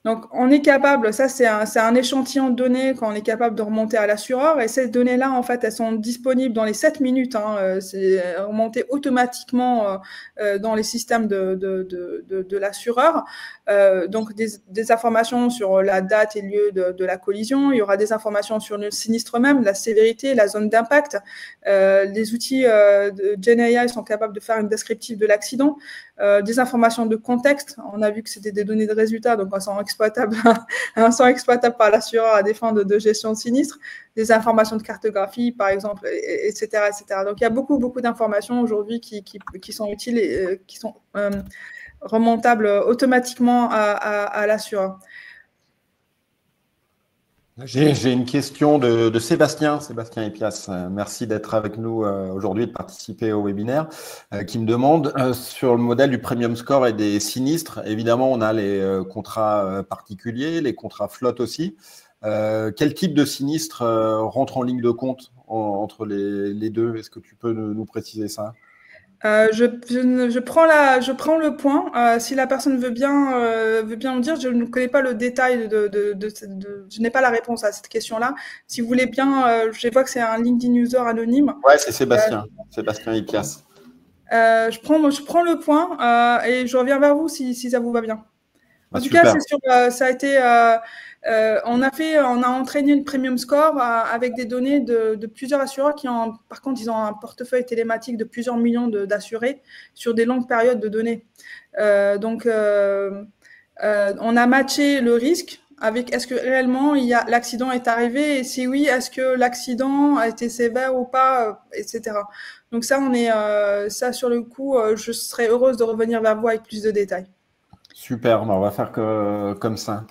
Donc, on est capable, ça c'est un échantillon de données qu'on est capable de remonter à l'assureur, et ces données-là, en fait, elles sont disponibles dans les 7 minutes, c'est remonté automatiquement dans les systèmes de l'assureur. Donc, des informations sur la date et lieu de la collision, il y aura des informations sur le sinistre même, la sévérité, la zone d'impact. Les outils de GenAI sont capables de faire une descriptive de l'accident, des informations de contexte. On a vu que c'était des données de résultats, donc elles sont exploitables par l'assureur à des fins de gestion de sinistre, des informations de cartographie, par exemple, etc., etc. Donc, il y a beaucoup d'informations aujourd'hui qui sont utiles et qui sont remontables automatiquement à l'assureur. J'ai une question de Sébastien Epias. Merci d'être avec nous aujourd'hui, de participer au webinaire, qui me demande sur le modèle du premium score et des sinistres. Évidemment, on a les contrats particuliers, les contrats flotte aussi. Quel type de sinistre rentre en ligne de compte entre les deux? Est-ce que tu peux nous préciser ça? Je prends le point. Si la personne veut bien me dire, je ne connais pas le détail je n'ai pas la réponse à cette question-là. Si vous voulez bien, je vois que c'est un LinkedIn user anonyme. Ouais, c'est Sébastien Epias. Je prends le point et je reviens vers vous si ça vous va bien. En tout cas, c'est sûr, ça a été. On a entraîné le premium score avec des données de plusieurs assureurs par contre, ils ont un portefeuille télématique de plusieurs millions d'assurés sur des longues périodes de données. Donc, on a matché le risque avec est-ce que réellement l'accident est arrivé et si oui, est-ce que l'accident a été sévère ou pas, etc. Donc ça, ça sur le coup, je serais heureuse de revenir vers vous avec plus de détails. Super, on va faire comme ça.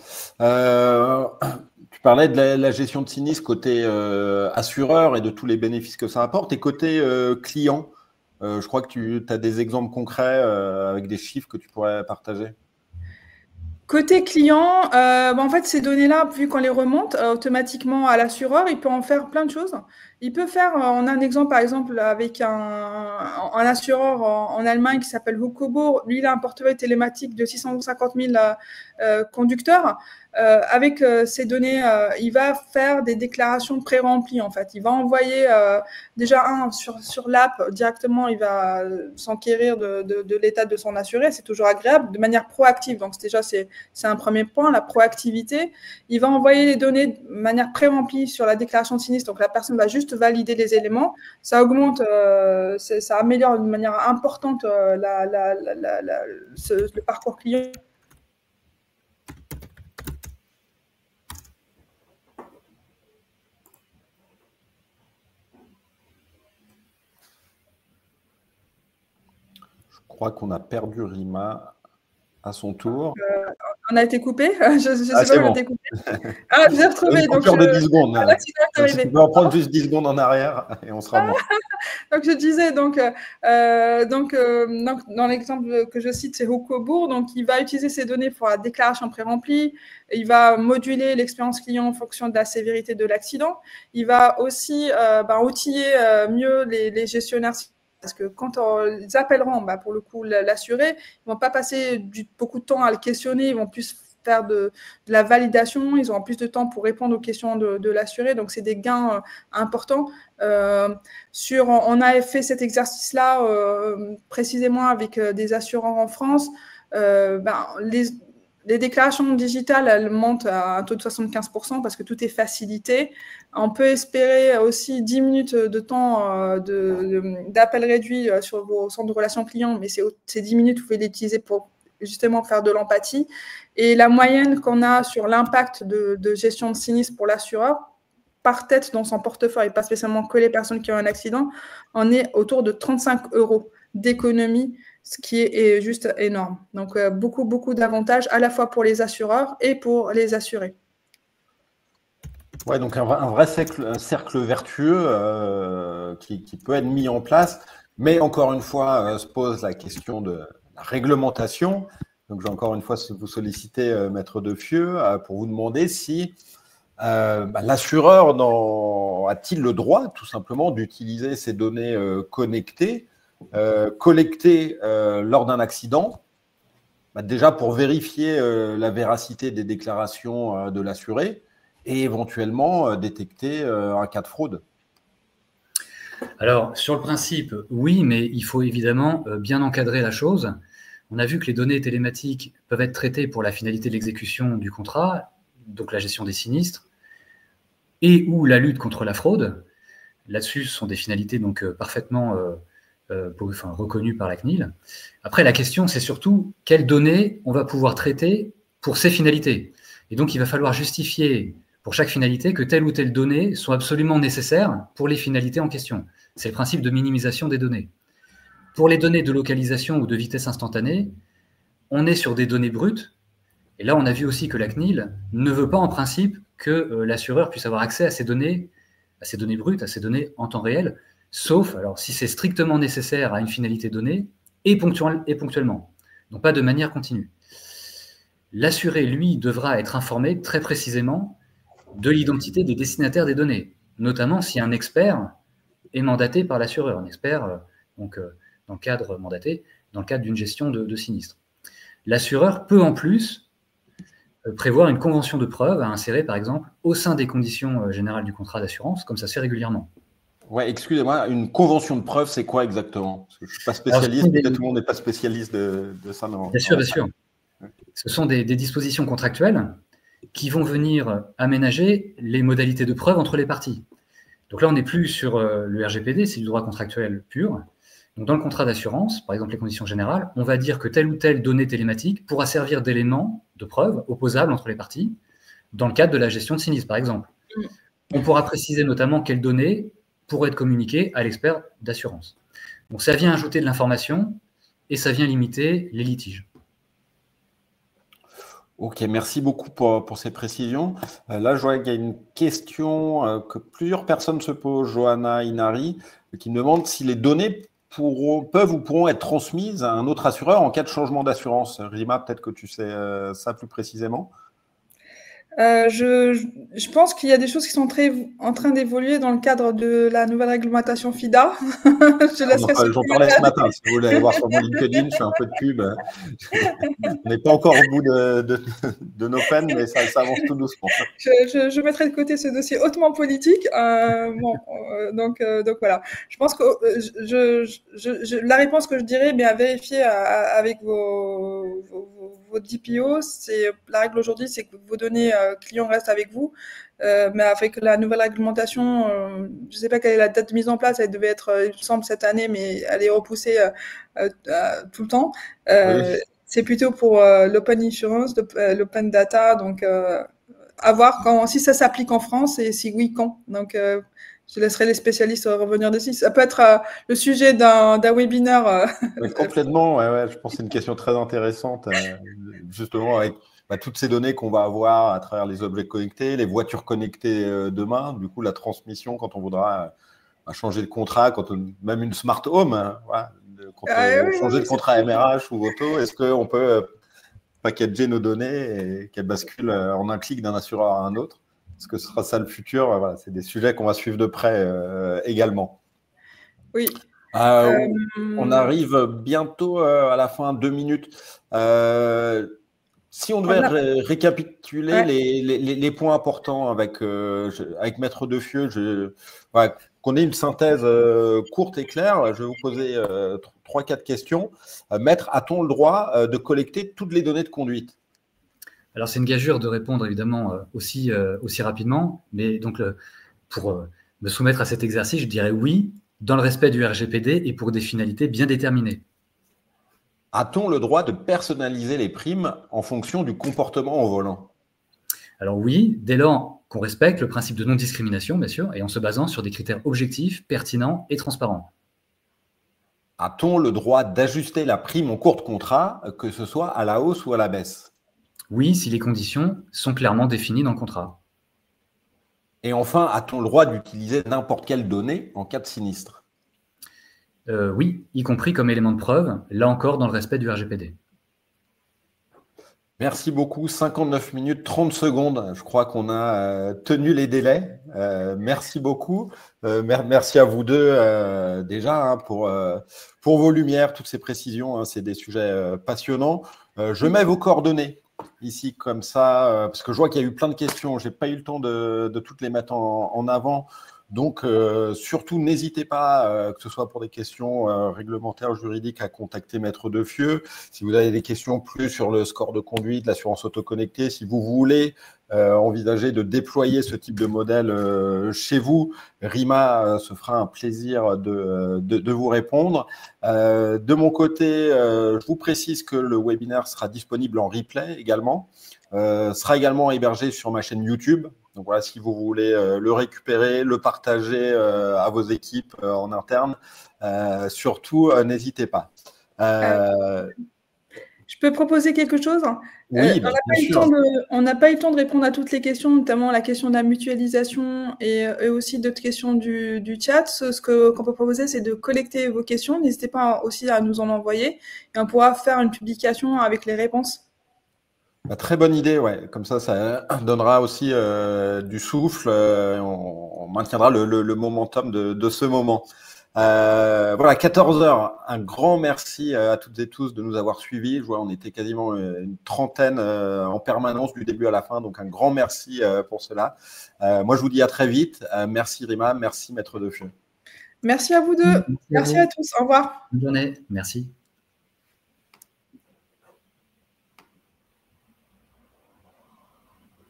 Tu parlais de la gestion de sinistre côté assureur et de tous les bénéfices que ça apporte. Et côté client, je crois que tu as des exemples concrets avec des chiffres que tu pourrais partager. Côté client, en fait, ces données-là, vu qu'on les remonte automatiquement à l'assureur, il peut en faire plein de choses. Il peut faire, on a un exemple par exemple avec un assureur en Allemagne qui s'appelle Hukobo. Lui, il a un portefeuille télématique de 650 000 conducteurs. Avec ces données, il va faire des déclarations pré-remplies en fait. Il va envoyer déjà sur l'app directement, il va s'enquérir de l'état de son assuré. C'est toujours agréable, de manière proactive. Donc déjà, c'est un premier point, la proactivité. Il va envoyer les données de manière pré-remplie sur la déclaration de sinistre. Donc la personne va juste valider les éléments. Ça augmente, ça améliore de manière importante le parcours client. Je crois qu'on a perdu Rima à son tour. On a été coupé. Je sais pas où on a été coupé. Ah, j'ai retrouvé. Donc, de 10 secondes. Donc, tu peux en prendre juste 10 secondes en arrière et on sera bon. Donc, je disais, donc dans l'exemple que je cite, c'est Hukobourg. Donc, il va utiliser ces données pour la déclaration pré-remplie. Il va moduler l'expérience client en fonction de la sévérité de l'accident. Il va aussi outiller mieux les gestionnaires. Parce que quand ils appelleront, pour le coup, l'assuré, ils ne vont pas passer beaucoup de temps à le questionner, ils vont plus faire de la validation, ils auront plus de temps pour répondre aux questions de l'assuré. Donc, c'est des gains importants. On a fait cet exercice-là précisément avec des assureurs en France. Les déclarations digitales, elles montent à un taux de 75% parce que tout est facilité. On peut espérer aussi 10 minutes de temps d'appel réduit sur vos centres de relations clients, mais ces 10 minutes, vous pouvez les utiliser pour justement faire de l'empathie. Et la moyenne qu'on a sur l'impact de gestion de sinistre pour l'assureur, par tête dans son portefeuille, pas spécialement que les personnes qui ont un accident, on est autour de 35 € d'économie, ce qui est juste énorme. Donc, beaucoup d'avantages à la fois pour les assureurs et pour les assurés. Ouais, donc un vrai cercle vertueux qui peut être mis en place, mais encore une fois, se pose la question de la réglementation. Donc, je vais encore une fois vous solliciter, Maître Defieux, pour vous demander si L'assureur a-t-il le droit, tout simplement, d'utiliser ces données connectées, collectées lors d'un accident, déjà pour vérifier la véracité des déclarations de l'assuré et éventuellement détecter un cas de fraude? Alors, sur le principe, oui, mais il faut évidemment bien encadrer la chose. On a vu que les données télématiques peuvent être traitées pour la finalité de l'exécution du contrat, donc la gestion des sinistres, et ou la lutte contre la fraude. Là-dessus, ce sont des finalités donc parfaitement reconnues par la CNIL. Après, la question, c'est surtout quelles données on va pouvoir traiter pour ces finalités. Et donc, il va falloir justifier pour chaque finalité que telle ou telle donnée sont absolument nécessaires pour les finalités en question. C'est le principe de minimisation des données. Pour les données de localisation ou de vitesse instantanée, on est sur des données brutes. Et là, on a vu aussi que la CNIL ne veut pas en principe que l'assureur puisse avoir accès à ces données brutes, à ces données en temps réel, sauf alors si c'est strictement nécessaire à une finalité donnée et ponctuellement, donc pas de manière continue. L'assuré, lui, devra être informé très précisément de l'identité des destinataires des données, notamment si un expert est mandaté par l'assureur, un expert dans le cadre mandaté, dans le cadre d'une gestion de sinistre. L'assureur peut en plus prévoir une convention de preuve à insérer, par exemple, au sein des conditions générales du contrat d'assurance, comme ça se fait régulièrement. Ouais, excusez-moi, une convention de preuve, c'est quoi exactement? Parce que je ne suis pas spécialiste, peut-être tout le monde n'est pas spécialiste de ça. Bien sûr, bien sûr. Ce sont des dispositions contractuelles qui vont venir aménager les modalités de preuve entre les parties. Donc là, on n'est plus sur le RGPD, c'est du droit contractuel pur. Donc dans le contrat d'assurance, par exemple les conditions générales, on va dire que telle ou telle donnée télématique pourra servir d'élément de preuve opposable entre les parties dans le cadre de la gestion de sinistre, par exemple. On pourra préciser notamment quelles données pourraient être communiquées à l'expert d'assurance. Donc ça vient ajouter de l'information et ça vient limiter les litiges. Ok, merci beaucoup pour ces précisions. Là, je vois qu'il y a une question que plusieurs personnes se posent, Johanna Inari, qui me demande si les données peuvent ou pourront être transmises à un autre assureur en cas de changement d'assurance. Rima, peut-être que tu sais ça plus précisément. Je pense qu'il y a des choses qui sont en train d'évoluer dans le cadre de la nouvelle réglementation FIDA. J'en parlais ce matin, si vous voulez aller voir sur mon LinkedIn, je fais un peu de pub. On n'est pas encore au bout de nos peines, mais ça avance tout doucement. Je mettrai de côté ce dossier hautement politique. Donc voilà. Je pense que la réponse que je dirais, mais à vérifier avec votre DPO, c'est la règle aujourd'hui, c'est que vos données clients restent avec vous, mais avec la nouvelle réglementation, je ne sais pas quelle est la date de mise en place, elle devait être, il me semble, cette année, mais elle est repoussée tout le temps. Oui. C'est plutôt pour l'open insurance, l'open data, donc à voir si ça s'applique en France et si oui, quand. Donc je laisserai les spécialistes revenir dessus. Ça peut être le sujet d'un webinaire. Complètement, ouais, je pense que c'est une question très intéressante, justement avec toutes ces données qu'on va avoir à travers les objets connectés, les voitures connectées demain, du coup la transmission quand on voudra changer de contrat, même une smart home, quand on changer de contrat MRH ou auto, est-ce qu'on peut packager nos données et qu'elles basculent en un clic d'un assureur à un autre? Est-ce que ce sera ça le futur? Voilà, c'est des sujets qu'on va suivre de près également. Oui. On arrive bientôt à la fin, 2 minutes. Si on devait récapituler les points importants avec Maître Defieux, qu'on ait une synthèse courte et claire, je vais vous poser 3-4 questions. Maître, a-t-on le droit de collecter toutes les données de conduite? Alors, c'est une gageure de répondre évidemment aussi rapidement, mais donc pour me soumettre à cet exercice, je dirais oui, dans le respect du RGPD et pour des finalités bien déterminées. A-t-on le droit de personnaliser les primes en fonction du comportement au volant? Alors oui, dès lors qu'on respecte le principe de non-discrimination, bien sûr, et en se basant sur des critères objectifs, pertinents et transparents. A-t-on le droit d'ajuster la prime en cours de contrat, que ce soit à la hausse ou à la baisse? Oui, si les conditions sont clairement définies dans le contrat. Et enfin, a-t-on le droit d'utiliser n'importe quelle donnée en cas de sinistre? Oui, y compris comme élément de preuve, là encore dans le respect du RGPD. Merci beaucoup. 59 minutes, 30 secondes. Je crois qu'on a tenu les délais. Merci beaucoup. Merci à vous deux déjà pour vos lumières, toutes ces précisions. Hein, c'est des sujets passionnants. Je mets vos coordonnées ici comme ça, parce que je vois qu'il y a eu plein de questions. Je n'ai pas eu le temps de toutes les mettre en avant. Donc, surtout, n'hésitez pas, que ce soit pour des questions réglementaires, juridiques, à contacter Maître Defieux. Si vous avez des questions plus sur le score de conduite, l'assurance auto-connectée, si vous voulez envisager de déployer ce type de modèle chez vous, RIMA se fera un plaisir de vous répondre. De mon côté, je vous précise que le webinaire sera disponible en replay également. Sera également hébergé sur ma chaîne YouTube. Donc voilà, si vous voulez le récupérer, le partager à vos équipes en interne, surtout n'hésitez pas. Je peux proposer quelque chose? Oui, bien sûr. On n'a pas eu le temps de répondre à toutes les questions, notamment la question de la mutualisation et aussi d'autres questions du chat. Ce qu'on peut proposer, c'est de collecter vos questions. N'hésitez pas aussi à nous en envoyer et on pourra faire une publication avec les réponses. Très bonne idée, ouais. Comme ça donnera aussi du souffle. On maintiendra le momentum de ce moment. Voilà, 14 heures. Un grand merci à toutes et tous de nous avoir suivis. Je vois, on était quasiment une trentaine en permanence du début à la fin. Donc, un grand merci pour cela. Moi, je vous dis à très vite. Merci Rima, merci Maître Defieux. Merci à vous deux. Merci à tous. Au revoir. Bonne journée. Merci.